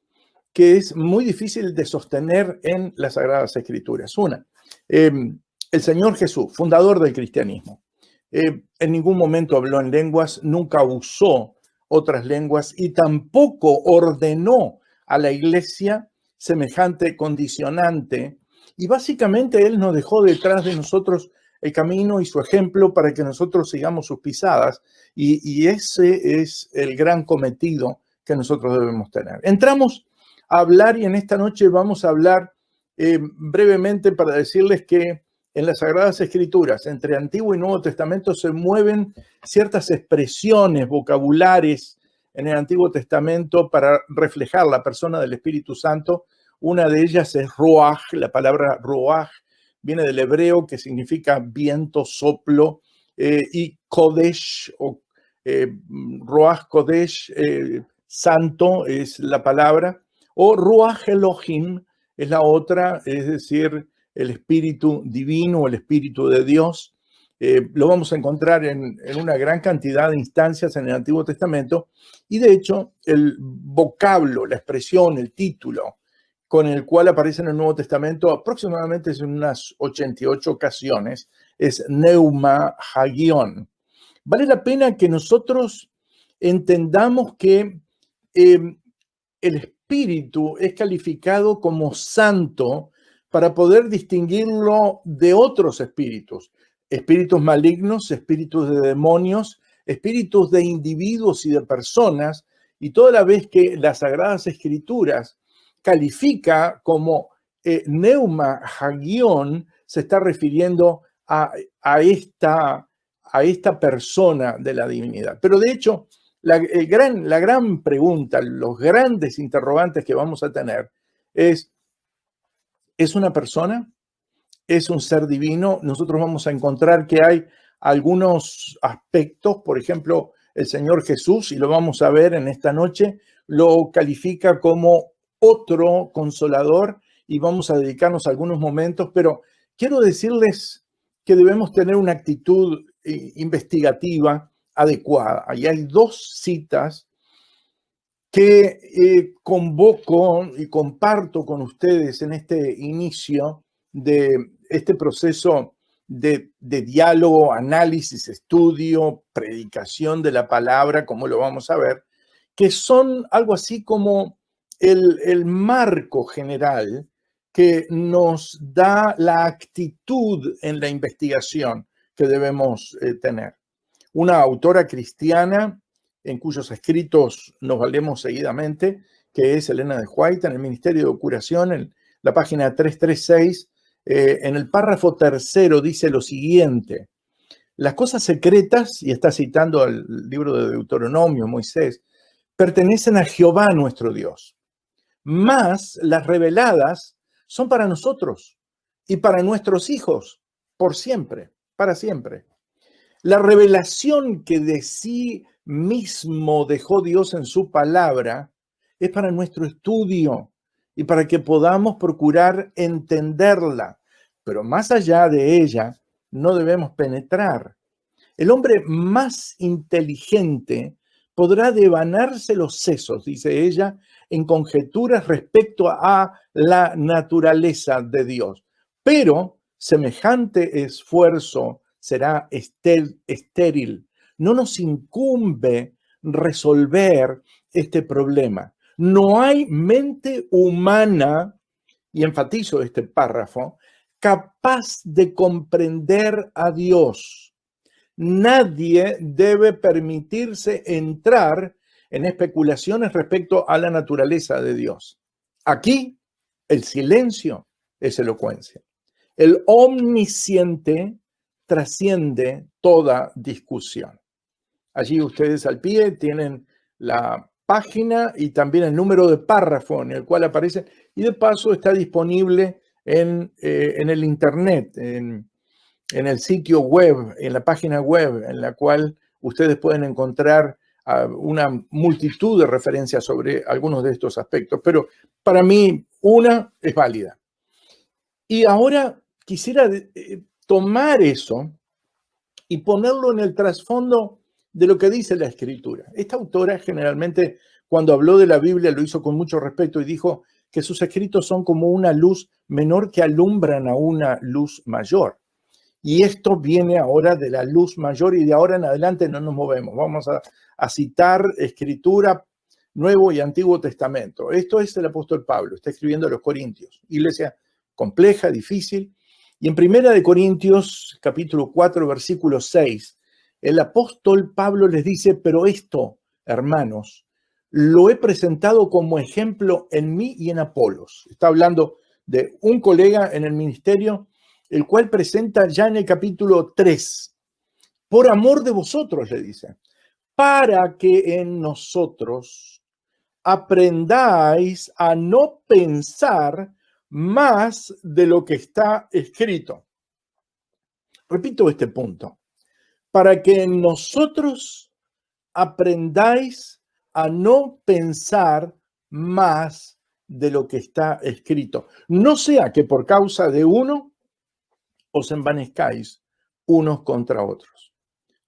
que es muy difícil de sostener en las Sagradas Escrituras. Una, el Señor Jesús, fundador del cristianismo, en ningún momento habló en lenguas, nunca usó otras lenguas y tampoco ordenó a la iglesia semejante condicionante. Y básicamente Él nos dejó detrás de nosotros el camino y su ejemplo para que nosotros sigamos sus pisadas. Y ese es el gran cometido que nosotros debemos tener. Entramos a hablar y en esta noche vamos a hablar brevemente para decirles que en las Sagradas Escrituras, entre Antiguo y Nuevo Testamento, se mueven ciertas expresiones vocabulares en el Antiguo Testamento para reflejar la persona del Espíritu Santo. Una de ellas es Ruach. La palabra Ruach viene del hebreo, que significa viento, soplo, y Kodesh, o Ruach Kodesh, santo es la palabra, o Ruach Elohim es la otra, es decir, el Espíritu Divino, el Espíritu de Dios. Lo vamos a encontrar en una gran cantidad de instancias en el Antiguo Testamento, y de hecho el vocablo, la expresión, el título con el cual aparece en el Nuevo Testamento aproximadamente en unas 88 ocasiones es Neuma Hagion. Vale la pena que nosotros entendamos que el Espíritu es calificado como santo para poder distinguirlo de otros espíritus. Espíritus malignos, espíritus de demonios, espíritus de individuos y de personas, y toda la vez que las Sagradas Escrituras califica como Neuma Hagion, se está refiriendo a esta persona de la divinidad. Pero de hecho, la gran pregunta, los grandes interrogantes que vamos a tener ¿es una persona? ¿Es un ser divino? Nosotros vamos a encontrar que hay algunos aspectos, por ejemplo, el Señor Jesús, y lo vamos a ver en esta noche, lo califica como otro consolador, y vamos a dedicarnos a algunos momentos, pero quiero decirles que debemos tener una actitud investigativa adecuada. Ahí hay dos citas que convoco y comparto con ustedes en este inicio de este proceso de diálogo, análisis, estudio, predicación de la palabra, como lo vamos a ver, que son algo así como el marco general que nos da la actitud en la investigación que debemos tener. Una autora cristiana en cuyos escritos nos valemos seguidamente, que es Elena de White, en el Ministerio de Curación, en la página 336, en el párrafo 3 dice lo siguiente: las cosas secretas, y está citando al libro de Deuteronomio, Moisés, pertenecen a Jehová nuestro Dios, mas las reveladas son para nosotros y para nuestros hijos, por siempre, para siempre. La revelación que de sí mismo dejó Dios en su palabra es para nuestro estudio y para que podamos procurar entenderla, pero más allá de ella no debemos penetrar. El hombre más inteligente podrá devanarse los sesos, dice ella, en conjeturas respecto a la naturaleza de Dios, pero semejante esfuerzo será estéril. No nos incumbe resolver este problema. No hay mente humana, y enfatizo este párrafo, capaz de comprender a Dios. Nadie debe permitirse entrar en especulaciones respecto a la naturaleza de Dios. Aquí, el silencio es elocuencia. El omnisciente trasciende toda discusión. Allí ustedes al pie tienen la página y también el número de párrafo en el cual aparece, y de paso está disponible en el internet, en el sitio web, en la página web, en la cual ustedes pueden encontrar una multitud de referencias sobre algunos de estos aspectos, pero para mí una es válida. Y ahora quisiera tomar eso y ponerlo en el trasfondo de lo que dice la Escritura. Esta autora generalmente, cuando habló de la Biblia, lo hizo con mucho respeto y dijo que sus escritos son como una luz menor que alumbran a una luz mayor. Y esto viene ahora de la luz mayor, y de ahora en adelante no nos movemos. Vamos a citar Escritura, Nuevo y Antiguo Testamento. Esto es el apóstol Pablo, está escribiendo a los Corintios. Iglesia compleja, difícil, Y en 1 Corintios, capítulo 4, versículo 6, el apóstol Pablo les dice, pero esto, hermanos, lo he presentado como ejemplo en mí y en Apolos. Está hablando de un colega en el ministerio, el cual presenta ya en el capítulo 3, por amor de vosotros, le dice, para que en nosotros aprendáis a no pensar más de lo que está escrito. Repito este punto. Para que en nosotros aprendáis a no pensar más de lo que está escrito. No sea que por causa de uno os envanezcáis unos contra otros.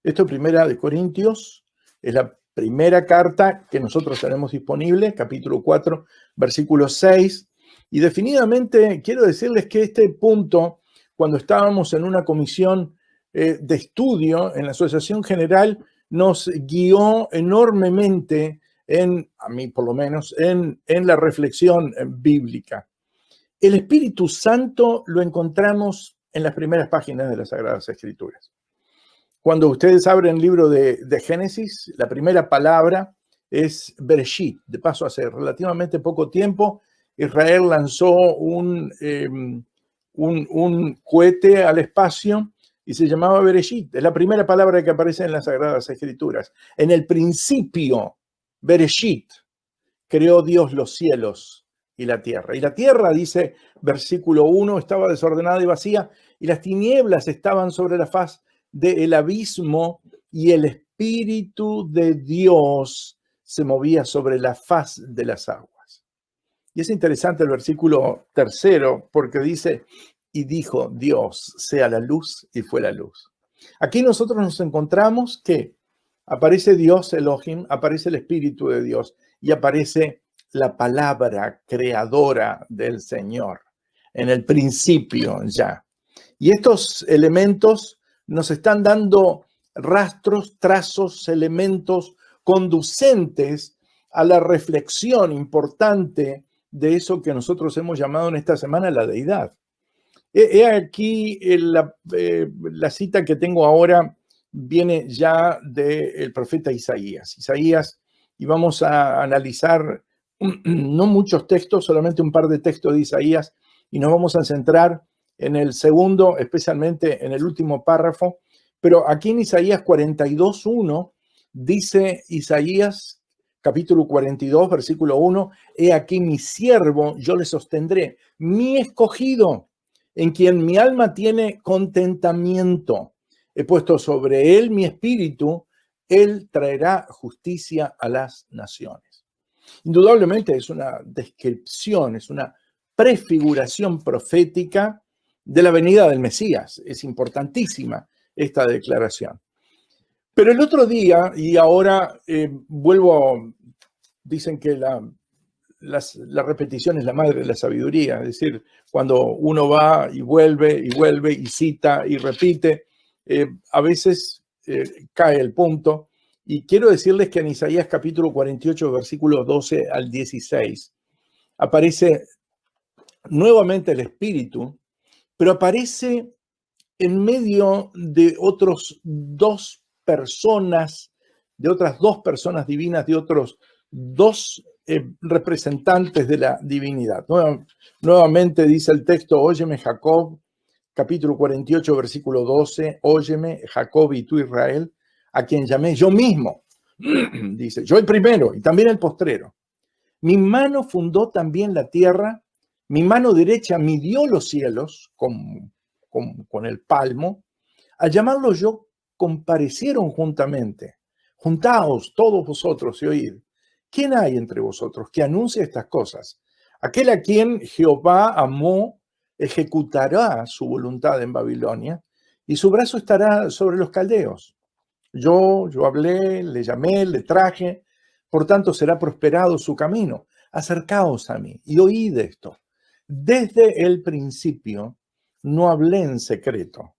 Esto es 1 Corintios, es la primera carta que nosotros tenemos disponible, capítulo 4, versículo 6. Y definitivamente quiero decirles que este punto, cuando estábamos en una comisión de estudio en la Asociación General, nos guió enormemente a mí por lo menos, en la reflexión bíblica. El Espíritu Santo lo encontramos en las primeras páginas de las Sagradas Escrituras. Cuando ustedes abren el libro de Génesis, la primera palabra es Bereshit. De paso, hace relativamente poco tiempo, Israel lanzó un cohete al espacio y se llamaba Bereshit. Es la primera palabra que aparece en las Sagradas Escrituras. En el principio, Bereshit, creó Dios los cielos y la tierra. Y la tierra, dice versículo 1, estaba desordenada y vacía, y las tinieblas estaban sobre la faz del abismo, y el Espíritu de Dios se movía sobre la faz de las aguas. Y es interesante el versículo 3, porque dice, y dijo Dios, sea la luz, y fue la luz. Aquí nosotros nos encontramos que aparece Dios Elohim, aparece el Espíritu de Dios, y aparece la palabra creadora del Señor, en el principio ya. Y estos elementos nos están dando rastros, trazos, elementos conducentes a la reflexión importante de eso que nosotros hemos llamado en esta semana la deidad. He aquí la cita que tengo ahora viene ya del profeta Isaías. Y vamos a analizar no muchos textos, solamente un par de textos de Isaías, y nos vamos a centrar en el segundo, especialmente en el último párrafo. Pero aquí en Isaías 42:1 dice Isaías, capítulo 42, versículo 1, he aquí mi siervo, yo le sostendré, mi escogido, en quien mi alma tiene contentamiento. He puesto sobre él mi espíritu, él traerá justicia a las naciones. Indudablemente es una descripción, es una prefiguración profética de la venida del Mesías. Es importantísima esta declaración. Pero el otro día, y ahora dicen que la repetición es la madre de la sabiduría, es decir, cuando uno va y vuelve y cita y repite, a veces cae el punto. Y quiero decirles que en Isaías capítulo 48, versículos 12 al 16, aparece nuevamente el Espíritu, pero aparece en medio de otras dos personas divinas, de otros dos representantes de la divinidad. Nuevamente dice el texto, óyeme Jacob, capítulo 48, versículo 12, óyeme Jacob y tú Israel, a quien llamé yo mismo. Dice, yo el primero y también el postrero. Mi mano fundó también la tierra, mi mano derecha midió los cielos con el palmo. Al llamarlo yo, comparecieron juntamente. Juntaos todos vosotros y oíd. ¿Quién hay entre vosotros que anuncie estas cosas? Aquel a quien Jehová amó ejecutará su voluntad en Babilonia y su brazo estará sobre los caldeos. Yo hablé, le llamé, le traje, por tanto será prosperado su camino. Acercaos a mí y oíd esto. Desde el principio no hablé en secreto.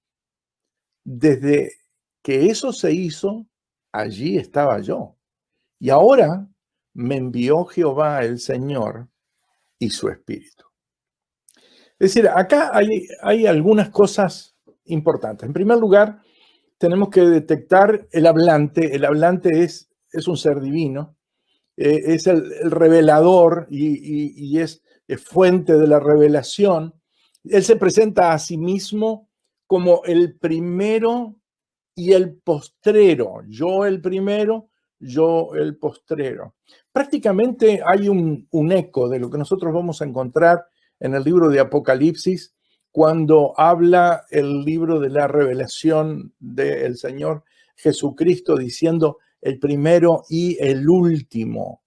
Desde que eso se hizo, allí estaba yo. Y ahora me envió Jehová el Señor y su Espíritu. Es decir, acá hay algunas cosas importantes. En primer lugar, tenemos que detectar el hablante. El hablante es un ser divino, es el revelador y es fuente de la revelación. Él se presenta a sí mismo como el primero y el postrero. Yo el primero, yo el postrero. Prácticamente hay un eco de lo que nosotros vamos a encontrar en el libro de Apocalipsis, cuando habla el libro de la revelación del Señor Jesucristo, diciendo el primero y el último.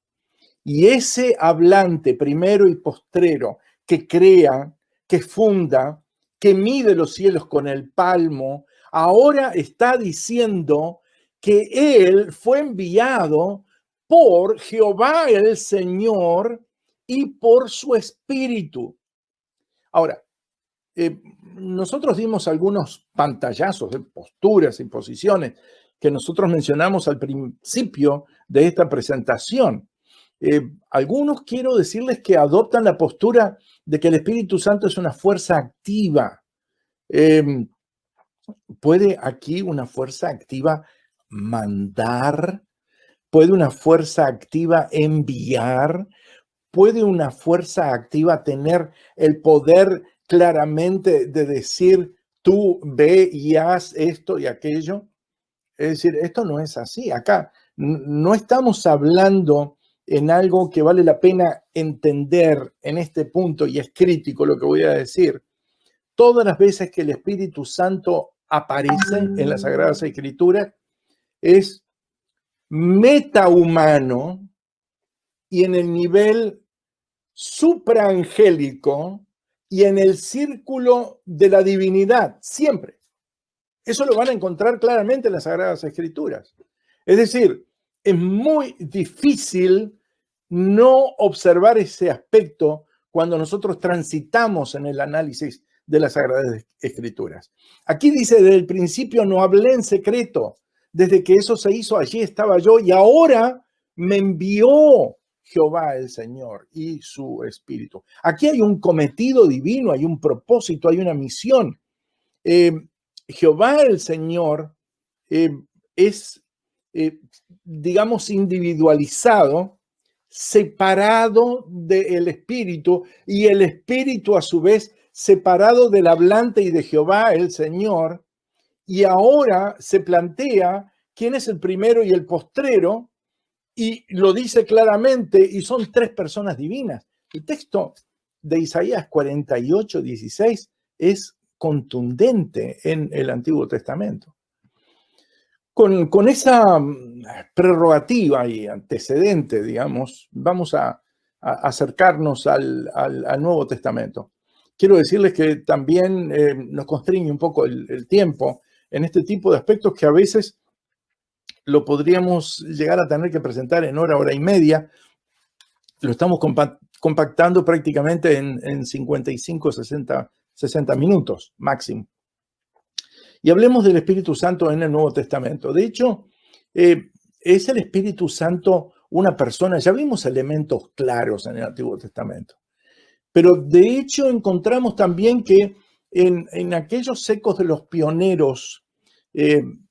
Y ese hablante primero y postrero que crea, que funda, que mide los cielos con el palmo, ahora está diciendo que él fue enviado por Jehová el Señor y por su Espíritu. Ahora, nosotros dimos algunos pantallazos de posturas y posiciones que nosotros mencionamos al principio de esta presentación. Algunos quiero decirles que adoptan la postura de que el Espíritu Santo es una fuerza activa. ¿Puede aquí una fuerza activa mandar? ¿Puede una fuerza activa enviar? ¿Puede una fuerza activa tener el poder claramente de decir, tú ve y haz esto y aquello? Es decir, esto no es así. Acá no estamos hablando en algo que vale la pena entender en este punto, y es crítico lo que voy a decir. Todas las veces que el Espíritu Santo aparece en las Sagradas Escrituras, es metahumano y en el nivel supraangélico y en el círculo de la divinidad, siempre. Eso lo van a encontrar claramente en las Sagradas Escrituras. Es decir, es muy difícil no observar ese aspecto cuando nosotros transitamos en el análisis de las Sagradas Escrituras. Aquí dice, desde el principio no hablé en secreto, desde que eso se hizo allí estaba yo y ahora me envió Jehová el Señor y su Espíritu. Aquí hay un cometido divino, hay un propósito, hay una misión. Jehová el Señor es, digamos, individualizado, separado del Espíritu, y el Espíritu a su vez separado del hablante y de Jehová el Señor. Y ahora se plantea quién es el primero y el postrero, y lo dice claramente, y son tres personas divinas. El texto de Isaías 48, 16 es contundente en el Antiguo Testamento. Con esa prerrogativa y antecedente, digamos, vamos a acercarnos al Nuevo Testamento. Quiero decirles que también nos constriñe un poco el tiempo en este tipo de aspectos que a veces lo podríamos llegar a tener que presentar en hora y media. Lo estamos compactando prácticamente en 55, 60 minutos máximo. Y hablemos del Espíritu Santo en el Nuevo Testamento. De hecho, ¿es el Espíritu Santo una persona? Ya vimos elementos claros en el Antiguo Testamento. Pero de hecho encontramos también que en aquellos ecos de los pioneros,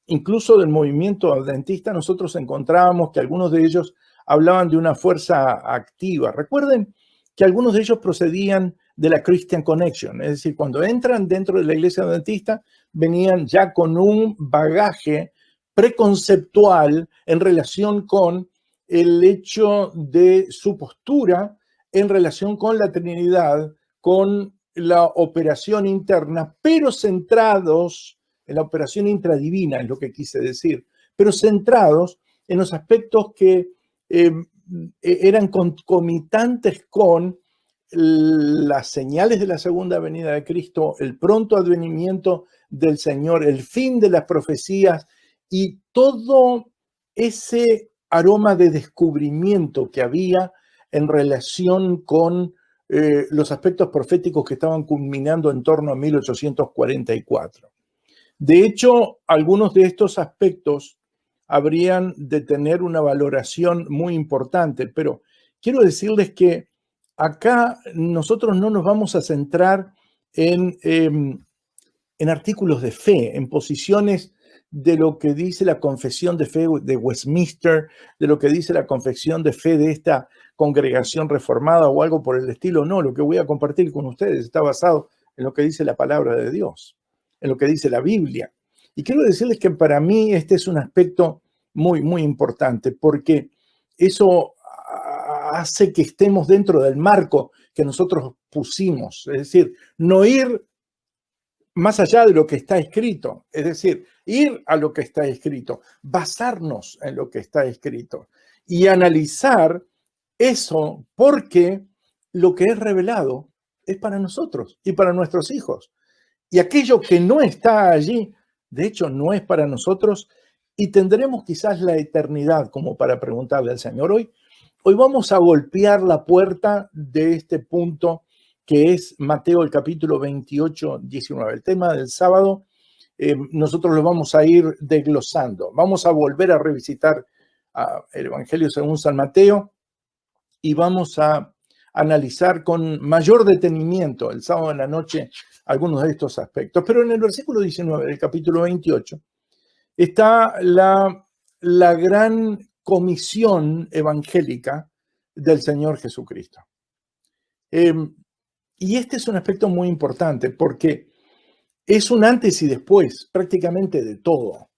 incluso del movimiento adventista, nosotros encontrábamos que algunos de ellos hablaban de una fuerza activa. Recuerden que algunos de ellos procedían de la Christian Connection, es decir, cuando entran dentro de la iglesia adventista, venían ya con un bagaje preconceptual en relación con el hecho de su postura en relación con la Trinidad, con la operación interna, pero centrados en la operación intradivina, es lo que quise decir, pero centrados en los aspectos que eran concomitantes con las señales de la segunda venida de Cristo, el pronto advenimiento del Señor, el fin de las profecías y todo ese aroma de descubrimiento que había en relación con los aspectos proféticos que estaban culminando en torno a 1844. De hecho, algunos de estos aspectos habrían de tener una valoración muy importante, pero quiero decirles que acá nosotros no nos vamos a centrar en artículos de fe, en posiciones de lo que dice la confesión de fe de Westminster, de lo que dice la confesión de fe de esta congregación reformada o algo por el estilo. No, lo que voy a compartir con ustedes está basado en lo que dice la palabra de Dios, en lo que dice la Biblia. Y quiero decirles que para mí este es un aspecto muy, muy importante, porque eso hace que estemos dentro del marco que nosotros pusimos, es decir, no ir más allá de lo que está escrito, es decir, ir a lo que está escrito, basarnos en lo que está escrito y analizar eso, porque lo que es revelado es para nosotros y para nuestros hijos. Y aquello que no está allí, de hecho, no es para nosotros, y tendremos quizás la eternidad como para preguntarle al Señor. Hoy vamos a golpear la puerta de este punto que es Mateo el capítulo 28, 19. El tema del sábado, nosotros lo vamos a ir desglosando. Vamos a volver a revisitar el Evangelio según San Mateo y vamos a analizar con mayor detenimiento el sábado en la noche algunos de estos aspectos. Pero en el versículo 19 del capítulo 28 está la gran comisión evangélica del Señor Jesucristo. Y este es un aspecto muy importante porque es un antes y después prácticamente de todo.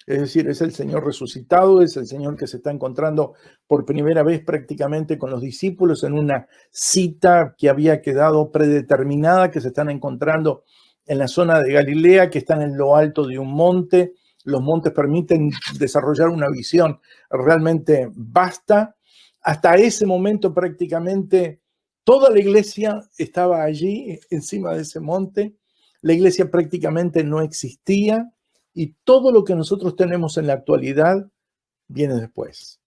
Es decir, es el Señor resucitado, es el Señor que se está encontrando por primera vez prácticamente con los discípulos en una cita que había quedado predeterminada, que se están encontrando en la zona de Galilea, que están en lo alto de un monte. Los montes permiten desarrollar una visión realmente vasta. Hasta ese momento prácticamente toda la iglesia estaba allí, encima de ese monte. La iglesia prácticamente no existía y todo lo que nosotros tenemos en la actualidad viene después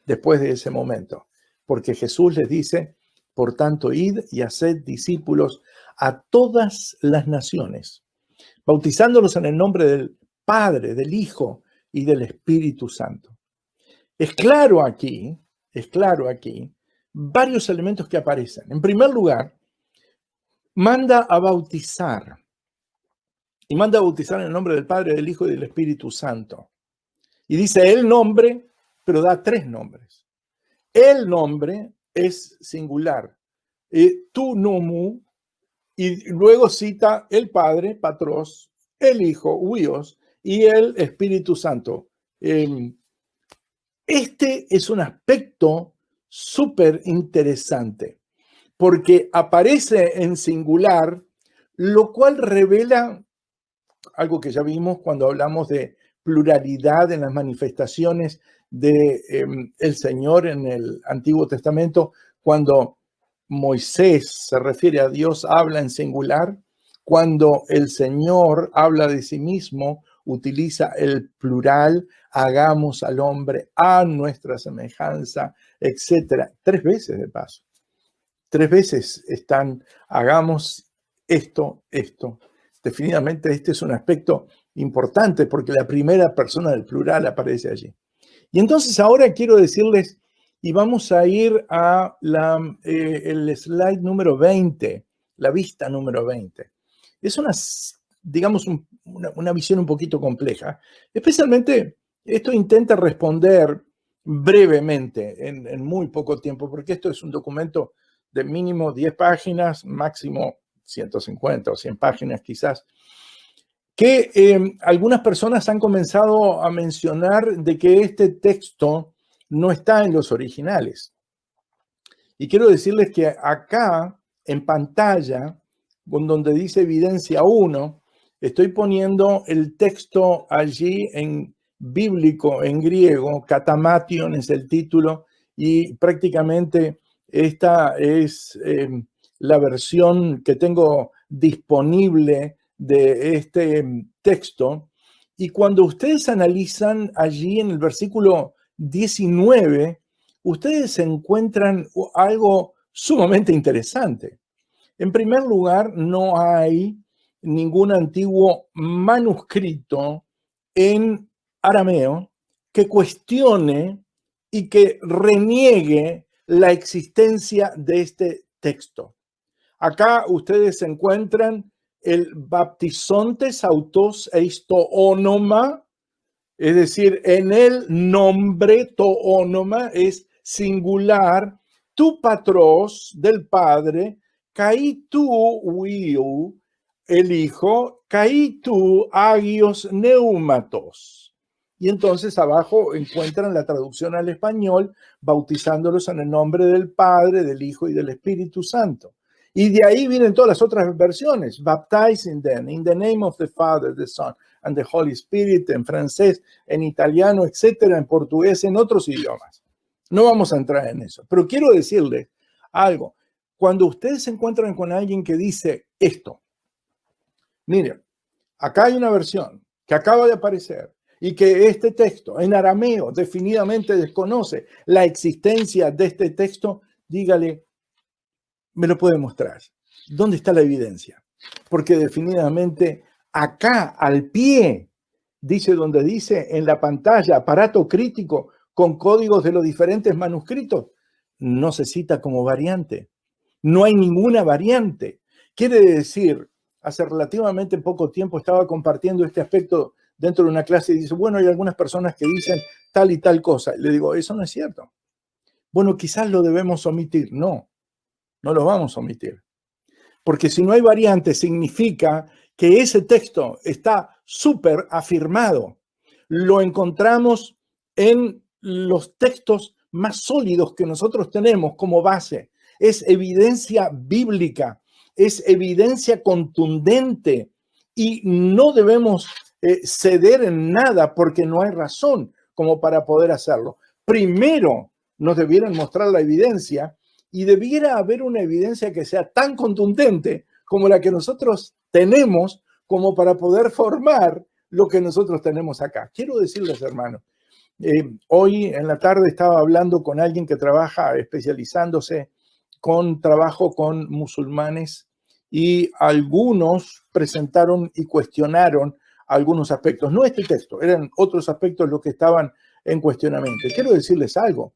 de ese momento. Porque Jesús les dice, por tanto, id y haced discípulos a todas las naciones, bautizándolos en el nombre del Padre, del Hijo y del Espíritu Santo. Es claro aquí varios elementos que aparecen. En primer lugar, manda a bautizar. Y manda a bautizar en el nombre del Padre, del Hijo y del Espíritu Santo. Y dice el nombre, pero da tres nombres. El nombre es singular. Tu nomu, y luego cita el Padre, Patros, el Hijo, Huios, y el Espíritu Santo. Este es un aspecto súper interesante, porque aparece en singular, lo cual revela algo que ya vimos cuando hablamos de pluralidad en las manifestaciones de el Señor en el Antiguo Testamento. Cuando Moisés se refiere a Dios, habla en singular. Cuando el Señor habla de sí mismo, utiliza el plural, hagamos al hombre a nuestra semejanza, etc. 3 veces de paso. 3 veces están, hagamos esto. Definitivamente este es un aspecto importante porque la primera persona del plural aparece allí. Y entonces ahora quiero decirles, y vamos a ir a el slide número 20, la vista número 20. Es una visión un poquito compleja. Especialmente esto intenta responder brevemente, en muy poco tiempo, porque esto es un documento de mínimo 10 páginas, máximo 150 o 100 páginas quizás, que algunas personas han comenzado a mencionar de que este texto no está en los originales. Y quiero decirles que acá, en pantalla, donde dice evidencia 1, estoy poniendo el texto allí en bíblico, en griego, katamation es el título, y prácticamente esta es la versión que tengo disponible de este texto. Y cuando ustedes analizan allí en el versículo 19, ustedes encuentran algo sumamente interesante. En primer lugar, no hay ningún antiguo manuscrito en arameo que cuestione y que reniegue la existencia de este texto. Acá ustedes encuentran el baptizontes autos eisto onoma, es decir, en el nombre, to onoma es singular, tu patros del Padre, kai tu uiu, el Hijo, kai tu agios neumatos. Y entonces abajo encuentran la traducción al español, bautizándolos en el nombre del Padre, del Hijo y del Espíritu Santo. Y de ahí vienen todas las otras versiones. Baptizing them in the name of the Father, the Son, and the Holy Spirit, en francés, en italiano, etcétera, en portugués, en otros idiomas. No vamos a entrar en eso. Pero quiero decirles algo. Cuando ustedes se encuentran con alguien que dice esto, miren, acá hay una versión que acaba de aparecer y que este texto en arameo definitivamente desconoce la existencia de este texto, dígale, me lo puede mostrar. ¿Dónde está la evidencia? Porque definitivamente acá al pie, dice donde dice en la pantalla, aparato crítico con códigos de los diferentes manuscritos, no se cita como variante. No hay ninguna variante. Quiere decir, hace relativamente poco tiempo estaba compartiendo este aspecto dentro de una clase y dice, bueno, hay algunas personas que dicen tal y tal cosa. Le digo, eso no es cierto. Bueno, quizás lo debemos omitir. No lo vamos a omitir. Porque si no hay variante, significa que ese texto está súper afirmado. Lo encontramos en los textos más sólidos que nosotros tenemos como base. Es evidencia bíblica, es evidencia contundente y no debemos ceder en nada porque no hay razón como para poder hacerlo. Primero nos debieran mostrar la evidencia y debiera haber una evidencia que sea tan contundente como la que nosotros tenemos como para poder formar lo que nosotros tenemos acá. Quiero decirles, hermanos, hoy en la tarde estaba hablando con alguien que trabaja especializándose con trabajo con musulmanes y algunos presentaron y cuestionaron algunos aspectos. No este texto, eran otros aspectos los que estaban en cuestionamiento. Quiero decirles algo.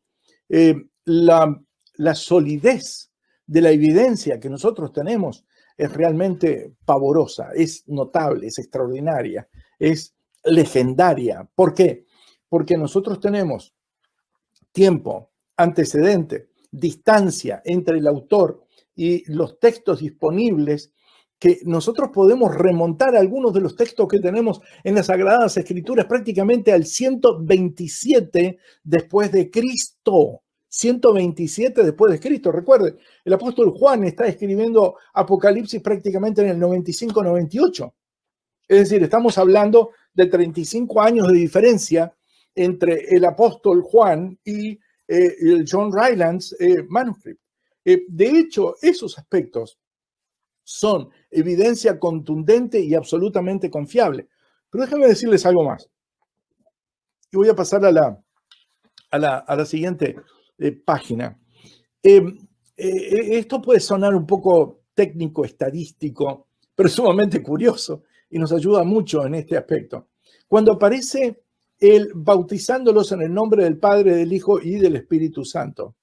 La solidez de la evidencia que nosotros tenemos es realmente pavorosa, es notable, es extraordinaria, es legendaria. ¿Por qué? Porque nosotros tenemos tiempo, antecedente, distancia entre el autor y los textos disponibles que nosotros podemos remontar a algunos de los textos que tenemos en las Sagradas Escrituras prácticamente al 127 después de Cristo. 127 después de Cristo. Recuerden, el apóstol Juan está escribiendo Apocalipsis prácticamente en el 95-98. Es decir, estamos hablando de 35 años de diferencia entre el apóstol Juan y el John Rylands manuscript. De hecho, esos aspectos son evidencia contundente y absolutamente confiable. Pero déjenme decirles algo más. Y voy a pasar a la siguiente página. Esto puede sonar un poco técnico, estadístico, pero sumamente curioso y nos ayuda mucho en este aspecto. Cuando aparece el bautizándolos en el nombre del Padre, del Hijo y del Espíritu Santo,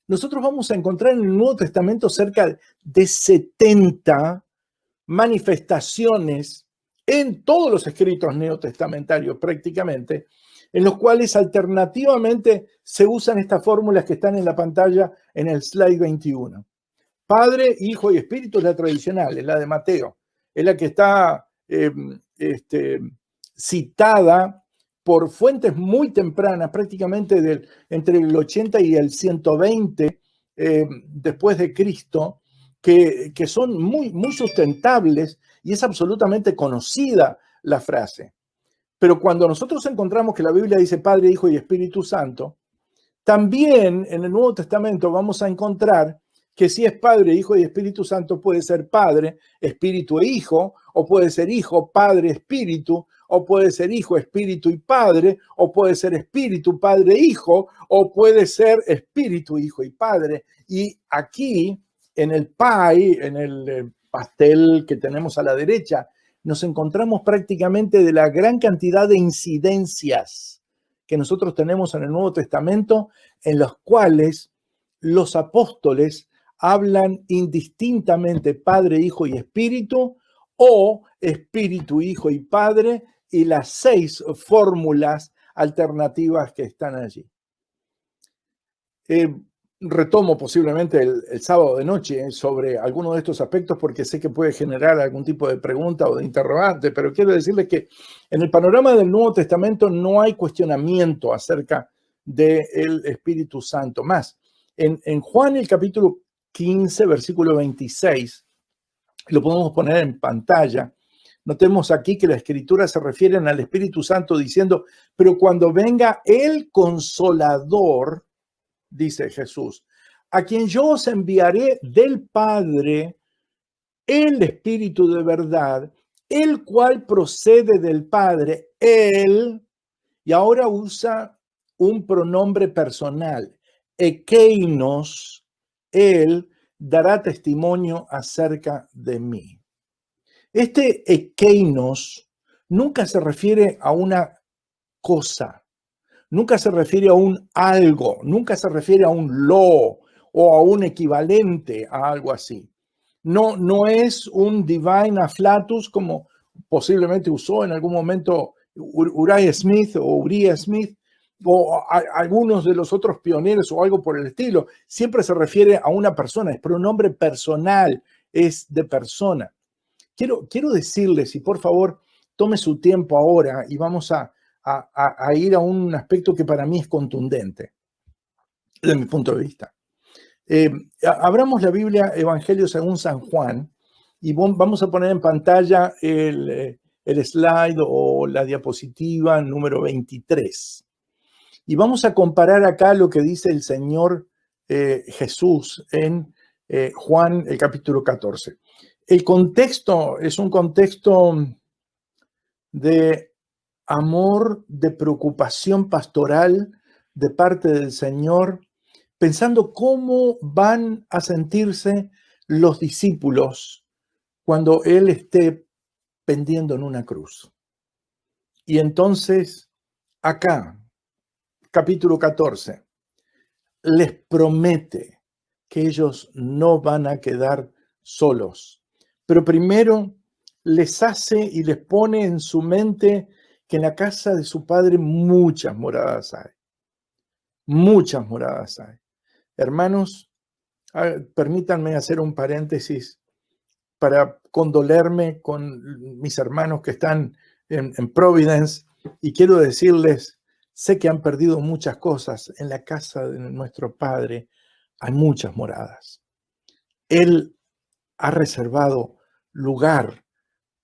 nosotros vamos a encontrar en el Nuevo Testamento cerca de 70 manifestaciones en todos los escritos neotestamentarios prácticamente, en los cuales alternativamente se usan estas fórmulas que están en la pantalla en el slide 21. Padre, Hijo y Espíritu es la tradicional, es la de Mateo, es la que está citada por fuentes muy tempranas, prácticamente entre el 80 y el 120 después de Cristo, que son muy sustentables y es absolutamente conocida la frase. Pero cuando nosotros encontramos que la Biblia dice Padre, Hijo y Espíritu Santo, también en el Nuevo Testamento vamos a encontrar que si es Padre, Hijo y Espíritu Santo, puede ser Padre, Espíritu e Hijo, o puede ser Hijo, Padre, Espíritu, o puede ser Hijo, Espíritu y Padre, o puede ser Espíritu, Padre, Hijo, o puede ser Espíritu, Hijo y Padre. Y aquí, en el pie, en el pastel que tenemos a la derecha, nos encontramos prácticamente de la gran cantidad de incidencias que nosotros tenemos en el Nuevo Testamento, en los cuales los apóstoles hablan indistintamente Padre, Hijo y Espíritu, o Espíritu, Hijo y Padre, y las 6 fórmulas alternativas que están allí. Retomo posiblemente el sábado de noche sobre algunos de estos aspectos porque sé que puede generar algún tipo de pregunta o de interrogante, pero quiero decirles que en el panorama del Nuevo Testamento no hay cuestionamiento acerca del Espíritu Santo. Más, en Juan el capítulo 15, versículo 26, lo podemos poner en pantalla. Notemos aquí que la Escritura se refiere al Espíritu Santo diciendo, pero cuando venga el Consolador, dice Jesús, a quien yo os enviaré del Padre, el Espíritu de verdad, el cual procede del Padre, él, y ahora usa un pronombre personal, ekeinos, él dará testimonio acerca de mí. Este ekeinos nunca se refiere a una cosa, nunca se refiere a un algo, nunca se refiere a un lo o a un equivalente a algo así. No es un divine afflatus como posiblemente usó en algún momento Uriah Smith o algunos de los otros pioneros o algo por el estilo. Siempre se refiere a una persona, es pronombre personal, es de persona. Quiero decirles, y por favor, tome su tiempo ahora y vamos a ir a un aspecto que para mí es contundente, desde mi punto de vista. Abramos la Biblia, Evangelio según San Juan, y vamos a poner en pantalla el slide o la diapositiva número 23. Y vamos a comparar acá lo que dice el Señor Jesús en Juan, el capítulo 14. El contexto es un contexto de amor, de preocupación pastoral de parte del Señor, pensando cómo van a sentirse los discípulos cuando Él esté pendiendo en una cruz. Y entonces, acá, capítulo 14, les promete que ellos no van a quedar solos. Pero primero les hace y les pone en su mente que en la casa de su padre muchas moradas hay. Muchas moradas hay. Hermanos, permítanme hacer un paréntesis para condolerme con mis hermanos que están en Providence y quiero decirles, sé que han perdido muchas cosas. En la casa de nuestro Padre hay muchas moradas. Él ha reservado lugar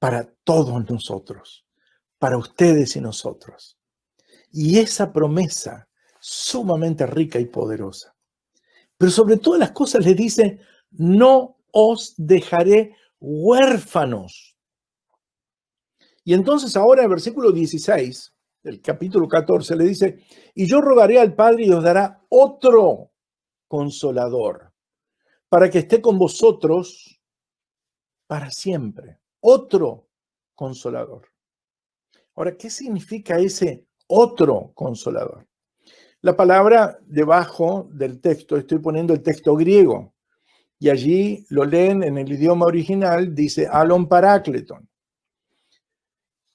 para todos nosotros, para ustedes y nosotros. Y esa promesa sumamente rica y poderosa. Pero sobre todas las cosas les dice, no os dejaré huérfanos. Y entonces ahora en el versículo 16, del capítulo 14, le dice, y yo rogaré al Padre y os dará otro consolador, para que esté con vosotros para siempre. Otro consolador. Ahora, ¿qué significa ese otro consolador? La palabra debajo del texto, estoy poniendo el texto griego, y allí lo leen en el idioma original, dice Alon Parácleton.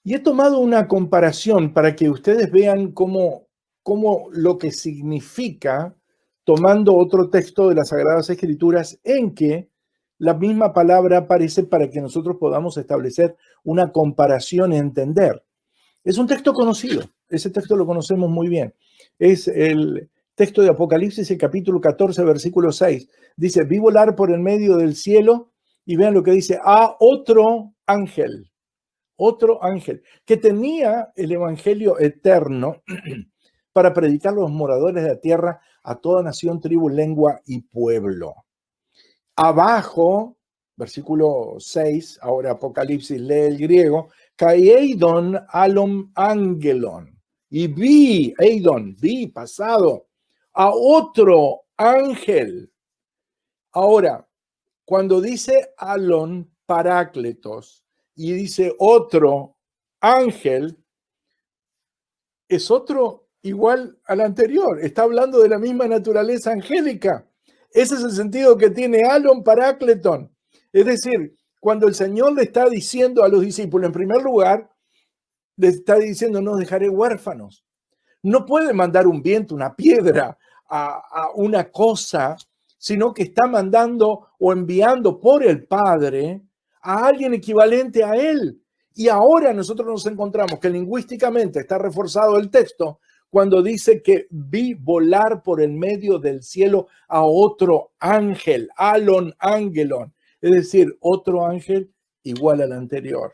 Y he tomado una comparación para que ustedes vean cómo lo que significa, tomando otro texto de las Sagradas Escrituras, en que la misma palabra aparece para que nosotros podamos establecer una comparación y entender. Es un texto conocido, ese texto lo conocemos muy bien. Es el texto de Apocalipsis, el capítulo 14, versículo 6. Dice, vi volar por el medio del cielo, y vean lo que dice, a otro ángel, que tenía el evangelio eterno para predicar a los moradores de la tierra, a toda nación, tribu, lengua y pueblo. Abajo, versículo 6, ahora Apocalipsis lee el griego, Kaeidon alom angelon. Y vi pasado, a otro ángel. Ahora, cuando dice alon parácletos y dice otro ángel, es otro igual al anterior. Está hablando de la misma naturaleza angélica. Ese es el sentido que tiene alon parácleton. Es decir, cuando el Señor le está diciendo a los discípulos, en primer lugar, le está diciendo, no os dejaré huérfanos. No puede mandar un viento, una piedra a una cosa, sino que está mandando o enviando por el Padre a alguien equivalente a Él. Y ahora nosotros nos encontramos que lingüísticamente está reforzado el texto cuando dice que vi volar por el medio del cielo a otro ángel, alon angelon, es decir, otro ángel igual al anterior.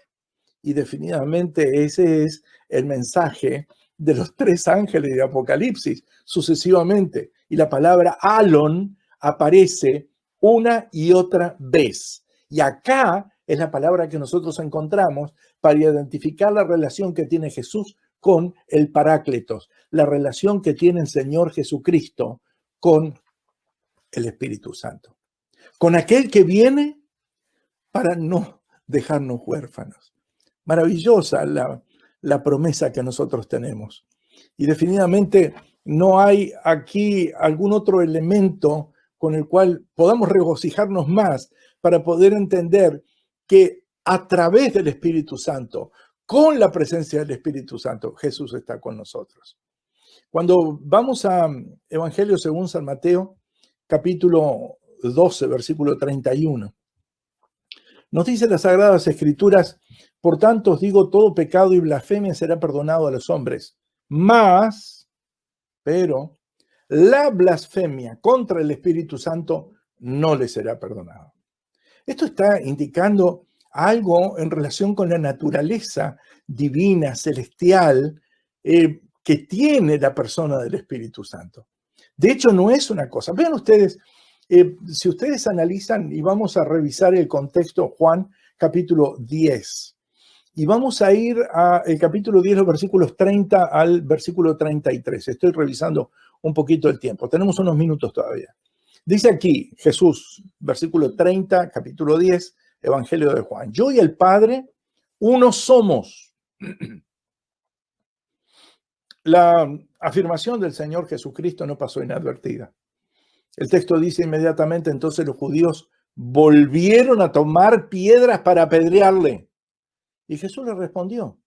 Y definitivamente ese es el mensaje de los 3 ángeles de Apocalipsis, sucesivamente. Y la palabra alon aparece una y otra vez. Y acá es la palabra que nosotros encontramos para identificar la relación que tiene Jesús con el Paráclitos, la relación que tiene el Señor Jesucristo con el Espíritu Santo, con aquel que viene para no dejarnos huérfanos. Maravillosa la promesa que nosotros tenemos. Y definitivamente no hay aquí algún otro elemento con el cual podamos regocijarnos más para poder entender que a través del Espíritu Santo, con la presencia del Espíritu Santo, Jesús está con nosotros. Cuando vamos a Evangelio según San Mateo, capítulo 12, versículo 31, nos dice las Sagradas Escrituras, por tanto os digo, todo pecado y blasfemia será perdonado a los hombres, pero la blasfemia contra el Espíritu Santo no le será perdonado. Esto está indicando algo en relación con la naturaleza divina, celestial, que tiene la persona del Espíritu Santo. De hecho, no es una cosa. Vean ustedes, si ustedes analizan, y vamos a revisar el contexto, Juan capítulo 10, y vamos a ir al capítulo 10, los versículos 30 al versículo 33. Estoy revisando un poquito el tiempo. Tenemos unos minutos todavía. Dice aquí Jesús, versículo 30, capítulo 10, Evangelio de Juan. Yo y el Padre, uno somos. La afirmación del Señor Jesucristo no pasó inadvertida. El texto dice inmediatamente, entonces los judíos volvieron a tomar piedras para apedrearle. Y Jesús le respondió,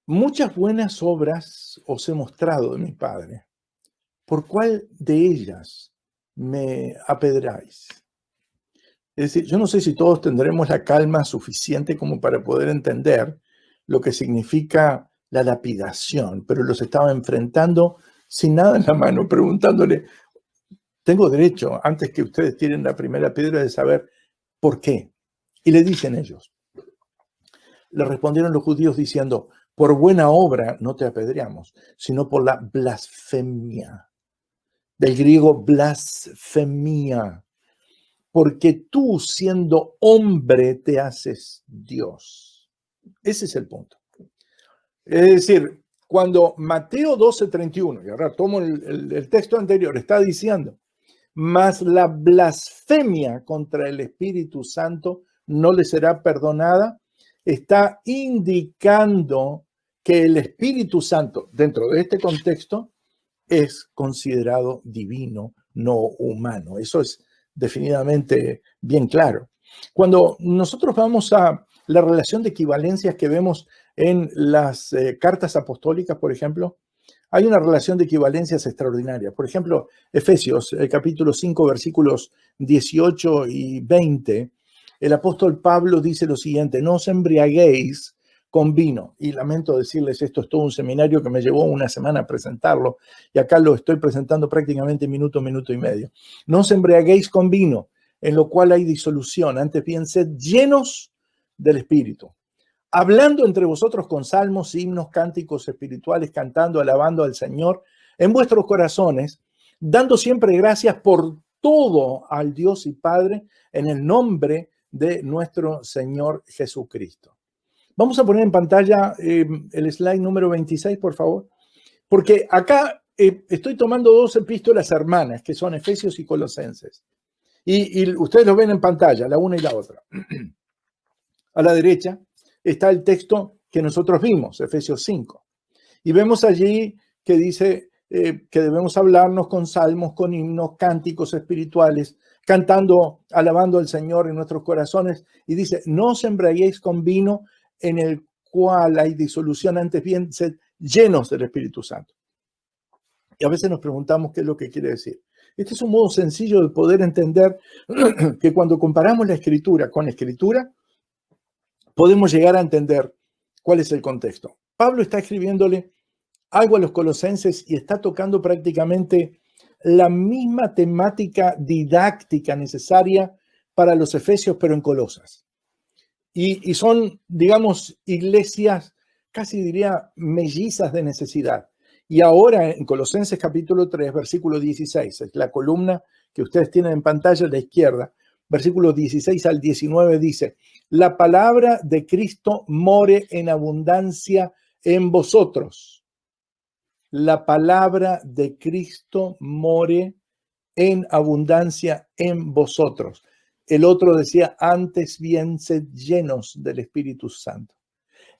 muchas buenas obras os he mostrado de mi Padre. ¿Por cuál de ellas me apedráis? Es decir, yo no sé si todos tendremos la calma suficiente como para poder entender lo que significa la lapidación, pero los estaba enfrentando sin nada en la mano, preguntándole, tengo derecho, antes que ustedes tiren la primera piedra, de saber por qué. Y le dicen ellos, le respondieron los judíos diciendo, por buena obra no te apedreamos, sino por la blasfemia. Del griego blasfemia, porque tú siendo hombre te haces Dios. Ese es el punto. Es decir, cuando Mateo 12:31, y ahora tomo el texto anterior, está diciendo, mas la blasfemia contra el Espíritu Santo no le será perdonada, está indicando que el Espíritu Santo, dentro de este contexto, es considerado divino, no humano. Eso es definitivamente bien claro. Cuando nosotros vamos a la relación de equivalencias que vemos en las cartas apostólicas, por ejemplo, hay una relación de equivalencias extraordinaria. Por ejemplo, Efesios, el capítulo 5, versículos 18 y 20, el apóstol Pablo dice lo siguiente, no os embriaguéis con vino. Y lamento decirles, esto es todo un seminario que me llevó una semana a presentarlo, y acá lo estoy presentando prácticamente minuto y medio. No os embriaguéis con vino, en lo cual hay disolución, antes bien sed llenos del Espíritu, hablando entre vosotros con salmos, himnos, cánticos espirituales, cantando, alabando al Señor en vuestros corazones, dando siempre gracias por todo al Dios y Padre en el nombre de nuestro Señor Jesucristo. Vamos a poner en pantalla el slide número 26, por favor, porque acá estoy tomando 2 epístolas hermanas, que son Efesios y Colosenses. Y ustedes lo ven en pantalla, la una y la otra. A la derecha está el texto que nosotros vimos, Efesios 5. Y vemos allí que dice, que debemos hablarnos con salmos, con himnos, cánticos espirituales, cantando, alabando al Señor en nuestros corazones. Y dice, no os embriaguéis con vino en el cual hay disolución, antes bien sed llenos del Espíritu Santo. Y a veces nos preguntamos qué es lo que quiere decir. Este es un modo sencillo de poder entender que cuando comparamos la Escritura con la Escritura, podemos llegar a entender cuál es el contexto. Pablo está escribiéndole algo a los colosenses y está tocando prácticamente la misma temática didáctica necesaria para los efesios, pero en Colosas. Y son, digamos, iglesias, casi diría, mellizas de necesidad. Y ahora en Colosenses capítulo 3, versículo 16, es la columna que ustedes tienen en pantalla a la izquierda, versículos 16 al 19 dice, la palabra de Cristo more en abundancia en vosotros. La palabra de Cristo more en abundancia en vosotros. El otro decía, antes bien sed llenos del Espíritu Santo.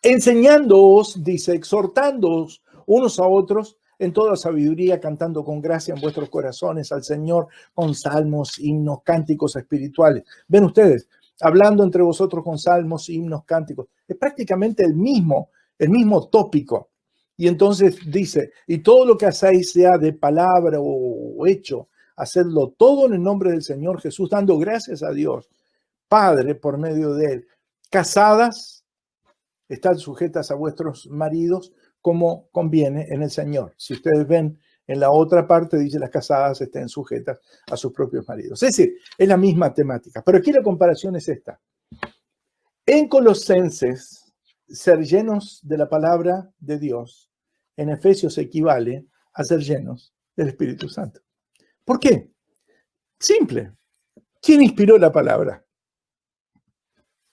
Enseñándoos, dice, exhortándoos unos a otros en toda sabiduría, cantando con gracia en vuestros corazones al Señor con salmos, himnos, cánticos espirituales. Ven ustedes, hablando entre vosotros con salmos, himnos, cánticos. Es prácticamente el mismo tópico. Y entonces dice, y todo lo que hacéis, sea de palabra o hecho, hacedlo todo en el nombre del Señor Jesús, dando gracias a Dios, Padre, por medio de Él. Casadas, están sujetas a vuestros maridos como conviene en el Señor. Si ustedes ven en la otra parte, dice las casadas estén sujetas a sus propios maridos. Es decir, es la misma temática. Pero aquí la comparación es esta. En Colosenses, ser llenos de la palabra de Dios, en Efesios equivale a ser llenos del Espíritu Santo. ¿Por qué? Simple. ¿Quién inspiró la palabra?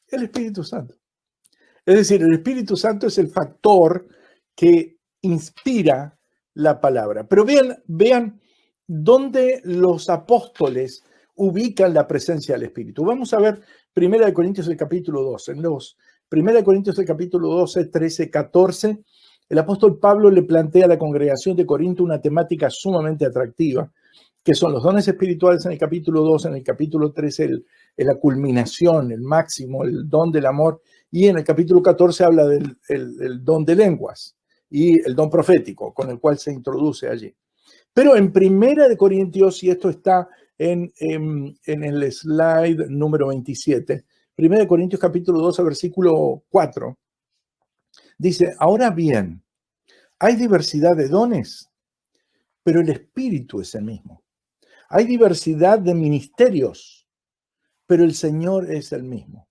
El Espíritu Santo. Es decir, el Espíritu Santo es el factor que inspira la palabra. Pero vean dónde los apóstoles ubican la presencia del Espíritu. Vamos a ver 1 Corintios el capítulo 12. En los 1 Corintios el capítulo 12, 13, 14, el apóstol Pablo le plantea a la congregación de Corinto una temática sumamente atractiva, que son los dones espirituales en el capítulo 2, en el capítulo 13 la culminación, el máximo, el don del amor, y en el capítulo 14 habla del don de lenguas y el don profético, con el cual se introduce allí. Pero en 1 Corintios, y esto está en el slide número 27, 1 Corintios capítulo 12, versículo 4, dice, ahora bien, hay diversidad de dones, pero el Espíritu es el mismo. Hay diversidad de ministerios, pero el Señor es el mismo.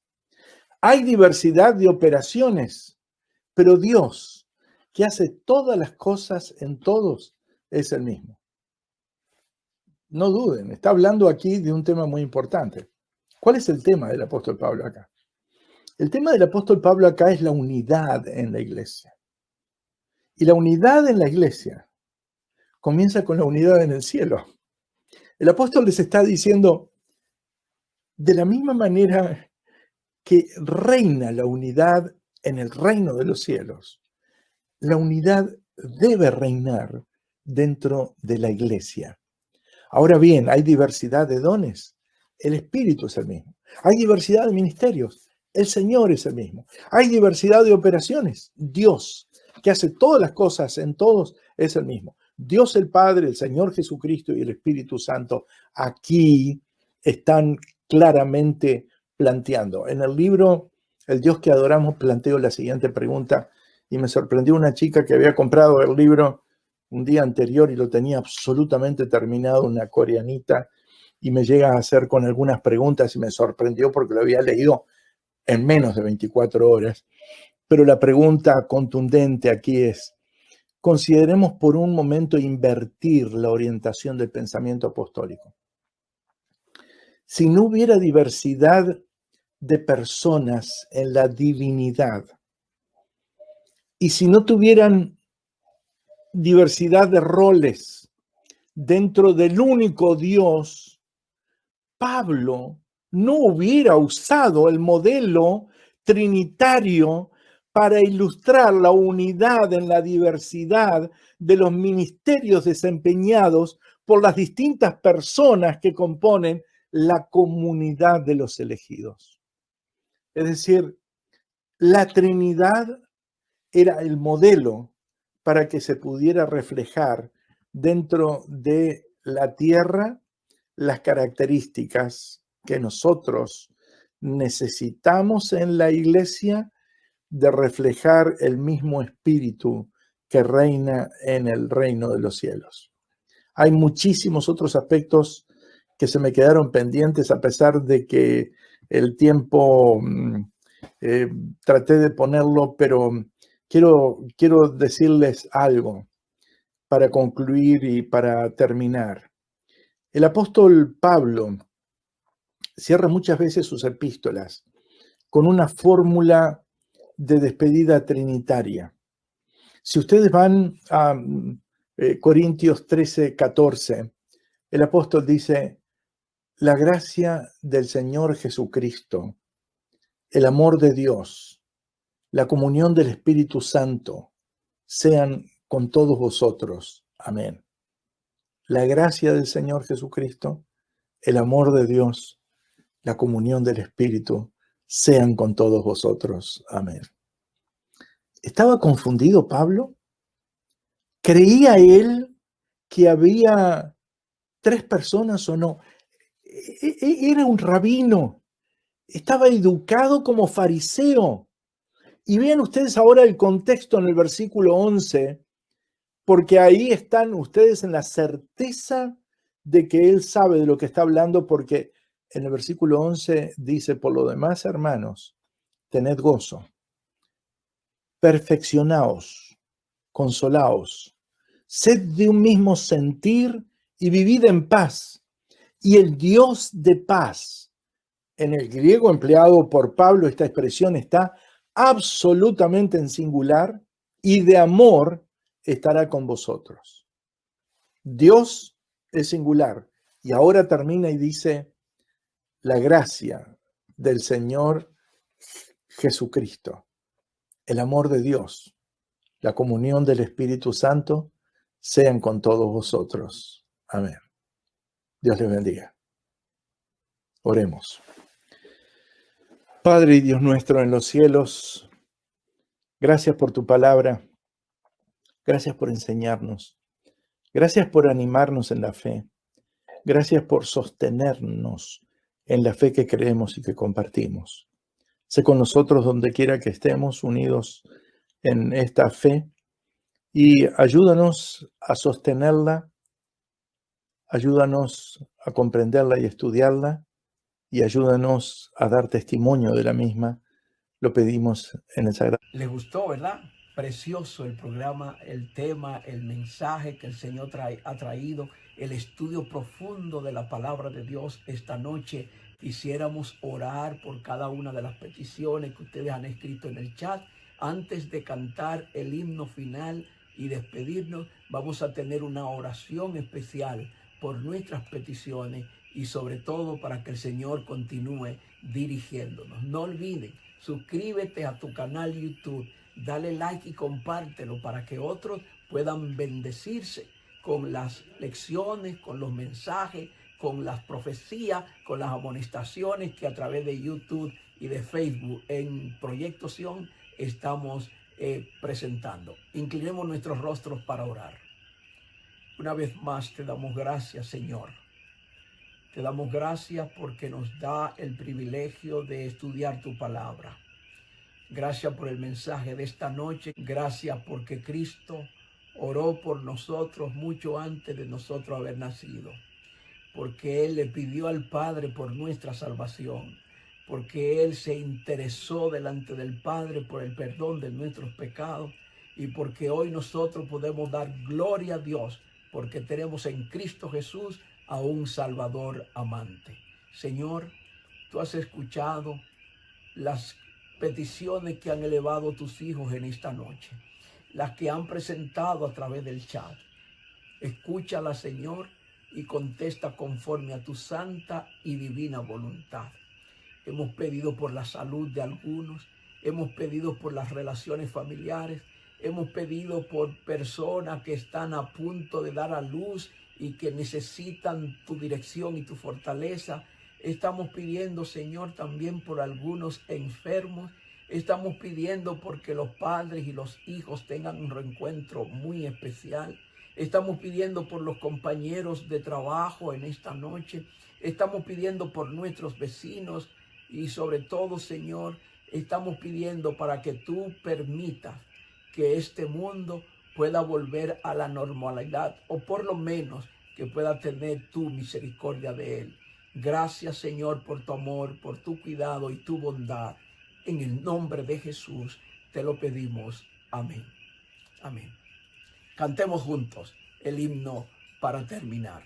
Hay diversidad de operaciones, pero Dios, que hace todas las cosas en todos, es el mismo. No duden, está hablando aquí de un tema muy importante. ¿Cuál es el tema del apóstol Pablo acá? El tema del apóstol Pablo acá es la unidad en la iglesia. Y la unidad en la iglesia comienza con la unidad en el cielo. El apóstol les está diciendo, de la misma manera que reina la unidad en el reino de los cielos, la unidad debe reinar dentro de la iglesia. Ahora bien, hay diversidad de dones, el Espíritu es el mismo. Hay diversidad de ministerios, el Señor es el mismo. Hay diversidad de operaciones, Dios, que hace todas las cosas en todos, es el mismo. Dios el Padre, el Señor Jesucristo y el Espíritu Santo aquí están claramente planteando. En el libro El Dios que adoramos planteo la siguiente pregunta y me sorprendió una chica que había comprado el libro un día anterior y lo tenía absolutamente terminado, una coreanita, y me llega a hacer con algunas preguntas y me sorprendió porque lo había leído en menos de 24 horas. Pero la pregunta contundente aquí es, consideremos por un momento invertir la orientación del pensamiento apostólico. Si no hubiera diversidad de personas en la divinidad y si no tuvieran diversidad de roles dentro del único Dios, Pablo no hubiera usado el modelo trinitario para ilustrar la unidad en la diversidad de los ministerios desempeñados por las distintas personas que componen la comunidad de los elegidos. Es decir, la Trinidad era el modelo para que se pudiera reflejar dentro de la tierra las características que nosotros necesitamos en la iglesia de reflejar el mismo espíritu que reina en el reino de los cielos. Hay muchísimos otros aspectos que se me quedaron pendientes a pesar de que el tiempo traté de ponerlo, pero quiero decirles algo para concluir y para terminar. El apóstol Pablo cierra muchas veces sus epístolas con una fórmula de despedida trinitaria. Si ustedes van a Corintios 13, 14, el apóstol dice: la gracia del Señor Jesucristo, el amor de Dios, la comunión del Espíritu Santo, sean con todos vosotros. Amén. La gracia del Señor Jesucristo, el amor de Dios, la comunión del Espíritu, sean con todos vosotros. Amén. ¿Estaba confundido Pablo? ¿Creía él que había 3 personas o no? Era un rabino, estaba educado como fariseo. Y vean ustedes ahora el contexto en el versículo 11, porque ahí están ustedes en la certeza de que él sabe de lo que está hablando, porque en el versículo 11 dice: por lo demás, hermanos, tened gozo, perfeccionaos, consolaos, sed de un mismo sentir y vivid en paz. Y el Dios de paz, en el griego empleado por Pablo, esta expresión está absolutamente en singular, y de amor estará con vosotros. Dios es singular. Y ahora termina y dice: la gracia del Señor Jesucristo, el amor de Dios, la comunión del Espíritu Santo, sean con todos vosotros. Amén. Dios les bendiga. Oremos. Padre y Dios nuestro en los cielos, gracias por tu palabra, gracias por enseñarnos, gracias por animarnos en la fe, gracias por sostenernos en la fe que creemos y que compartimos. Sé con nosotros donde quiera que estemos unidos en esta fe y ayúdanos a sostenerla, ayúdanos a comprenderla y estudiarla, y ayúdanos a dar testimonio de la misma. Lo pedimos en el sagrado. ¿Les gustó, verdad? Precioso el programa, el tema, el mensaje que el Señor ha traído, el estudio profundo de la palabra de Dios esta noche. Quisiéramos orar por cada una de las peticiones que ustedes han escrito en el chat. Antes de cantar el himno final y despedirnos, vamos a tener una oración especial por nuestras peticiones y sobre todo para que el Señor continúe dirigiéndonos. No olviden, suscríbete a tu canal YouTube, dale like y compártelo para que otros puedan bendecirse con las lecciones, con los mensajes, con las profecías, con las amonestaciones que a través de YouTube y de Facebook en Proyecto Sion estamos presentando. Inclinemos nuestros rostros para orar. Una vez más te damos gracias, Señor. Te damos gracias porque nos da el privilegio de estudiar tu palabra. Gracias por el mensaje de esta noche. Gracias porque Cristo oró por nosotros mucho antes de nosotros haber nacido. Porque Él le pidió al Padre por nuestra salvación. Porque Él se interesó delante del Padre por el perdón de nuestros pecados. Y porque hoy nosotros podemos dar gloria a Dios. Porque tenemos en Cristo Jesús a un Salvador amante. Señor, tú has escuchado las peticiones que han elevado tus hijos en esta noche, las que han presentado a través del chat. Escúchala, Señor, y contesta conforme a tu santa y divina voluntad. Hemos pedido por la salud de algunos, hemos pedido por las relaciones familiares, hemos pedido por personas que están a punto de dar a luz y que necesitan tu dirección y tu fortaleza. Estamos pidiendo, Señor, también por algunos enfermos. Estamos pidiendo porque los padres y los hijos tengan un reencuentro muy especial. Estamos pidiendo por los compañeros de trabajo en esta noche. Estamos pidiendo por nuestros vecinos y sobre todo, Señor, estamos pidiendo para que tú permitas que este mundo pueda volver a la normalidad, o por lo menos que pueda tener tu misericordia de él. Gracias, Señor, por tu amor, por tu cuidado y tu bondad. En el nombre de Jesús te lo pedimos. Amén. Amén. Cantemos juntos el himno para terminar.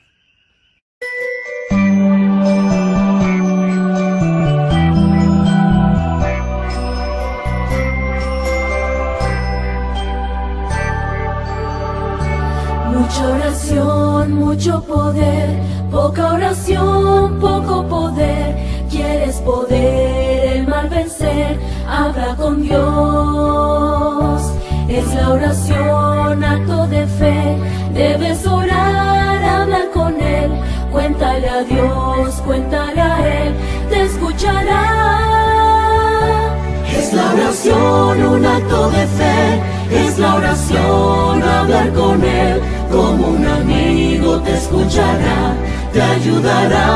Mucha oración, mucho poder, poca oración, poco poder. ¿Quieres poder el mal vencer? Habla con Dios. Es la oración, acto de fe. Debes orar, hablar con Él. Cuéntale a Dios, cuéntale a Él, te escuchará. Es la oración, un acto de fe. Es la oración, hablar con Él. Como un amigo te escuchará, te ayudará.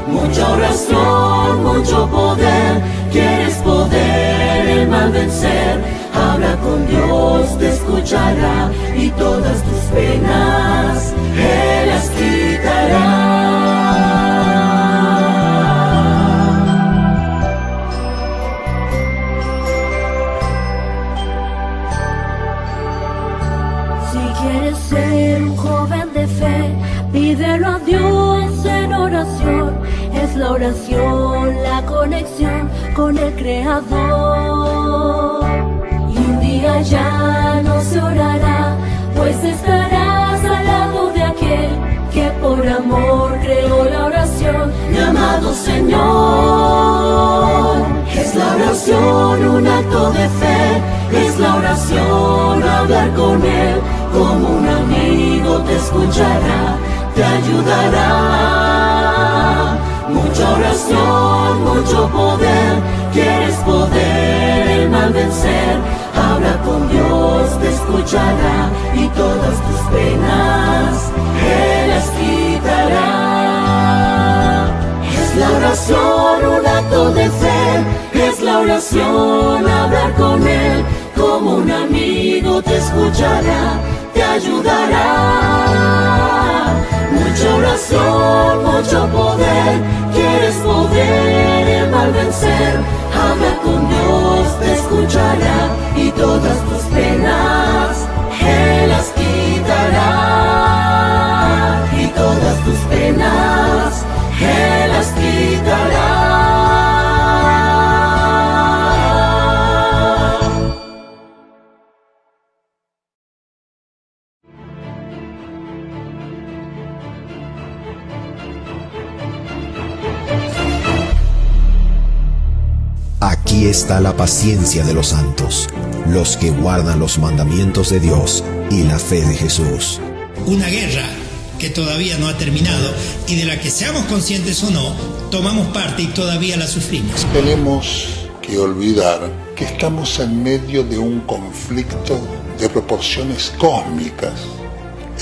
Mucha oración, mucho poder. ¿Quieres poder el mal vencer? Habla con Dios, te escuchará y todas tus penas Él las quitará. Ser un joven de fe, pídelo a Dios en oración. Es la oración, la conexión con el Creador. Y un día ya no se orará, pues estarás al lado de aquel que por amor creó la oración, llamado Señor. Es la oración, un acto de fe. Es la oración, hablar con Él. Como un amigo te escuchará, te ayudará. Mucha oración, mucho poder. ¿Quieres poder el mal vencer? Habla con Dios, te escuchará y todas tus penas Él las quitará. Es la oración, un acto de fe. Es la oración, hablar con Él. Como un amigo te escuchará, te ayudará. Mucha oración, mucho poder. ¿Quieres poder el mal vencer? Habla con Dios, te escuchará y todas tus penas Él las quitará. Y todas tus penas Él las quitará. Aquí está la paciencia de los santos, los que guardan los mandamientos de Dios y la fe de Jesús. Una guerra que todavía no ha terminado y de la que, seamos conscientes o no, tomamos parte y todavía la sufrimos. Tenemos que olvidar que estamos en medio de un conflicto de proporciones cósmicas,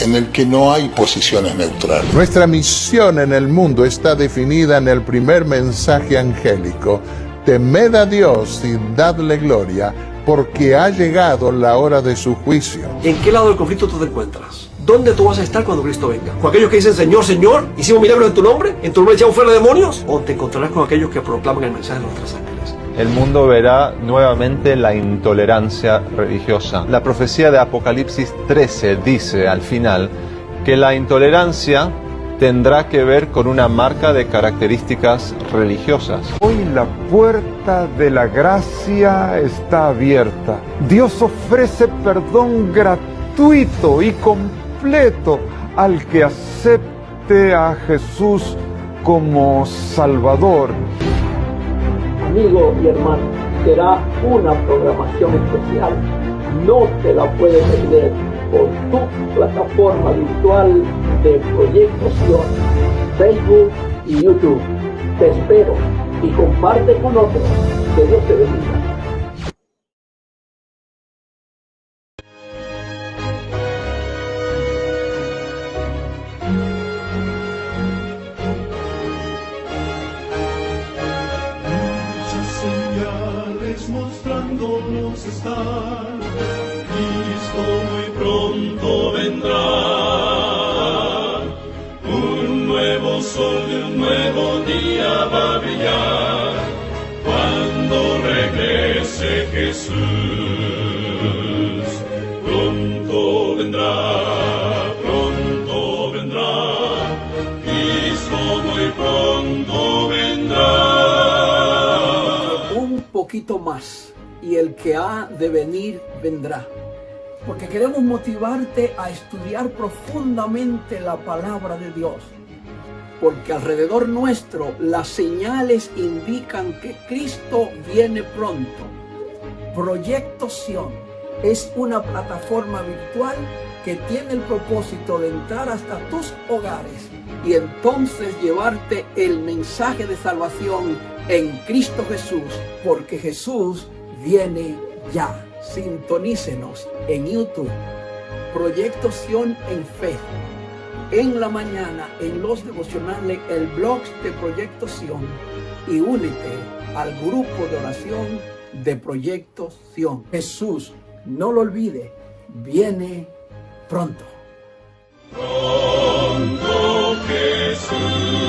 en el que no hay posiciones neutrales. Nuestra misión en el mundo está definida en el primer mensaje angélico: temed a Dios y dadle gloria, porque ha llegado la hora de su juicio. ¿En qué lado del conflicto tú te encuentras? ¿Dónde tú vas a estar cuando Cristo venga? ¿Con aquellos que dicen Señor, Señor, hicimos milagros en tu nombre? ¿En tu nombre echamos fuera demonios? ¿O te encontrarás con aquellos que proclaman el mensaje de los tres ángeles? El mundo verá nuevamente la intolerancia religiosa. La profecía de Apocalipsis 13 dice al final que la intolerancia tendrá que ver con una marca de características religiosas. Hoy la puerta de la gracia está abierta. Dios ofrece perdón gratuito y completo al que acepte a Jesús como Salvador. amigo y hermano, será una programación especial. No te la puedes perder por tu plataforma virtual de Proyecto Sion, Facebook y YouTube. Te espero y comparte con otros. Que Dios te bendiga. Mostrándonos están, Cristo muy pronto vendrá. Un nuevo sol y un nuevo día va a brillar cuando regrese Jesús. Pronto vendrá, Cristo muy pronto vendrá. Un poquito más y el que ha de venir vendrá, porque queremos motivarte a estudiar profundamente la palabra de Dios, porque alrededor nuestro las señales indican que Cristo viene pronto. Proyecto Sion es una plataforma virtual que tiene el propósito de entrar hasta tus hogares y entonces llevarte el mensaje de salvación en Cristo Jesús, porque Jesús viene ya. Sintonícenos en YouTube, Proyecto Sion en Facebook, en la mañana en los devocionales, el blog de Proyecto Sion, y únete al grupo de oración de Proyecto Sion. Jesús, no lo olvide, viene pronto. Pronto Jesús.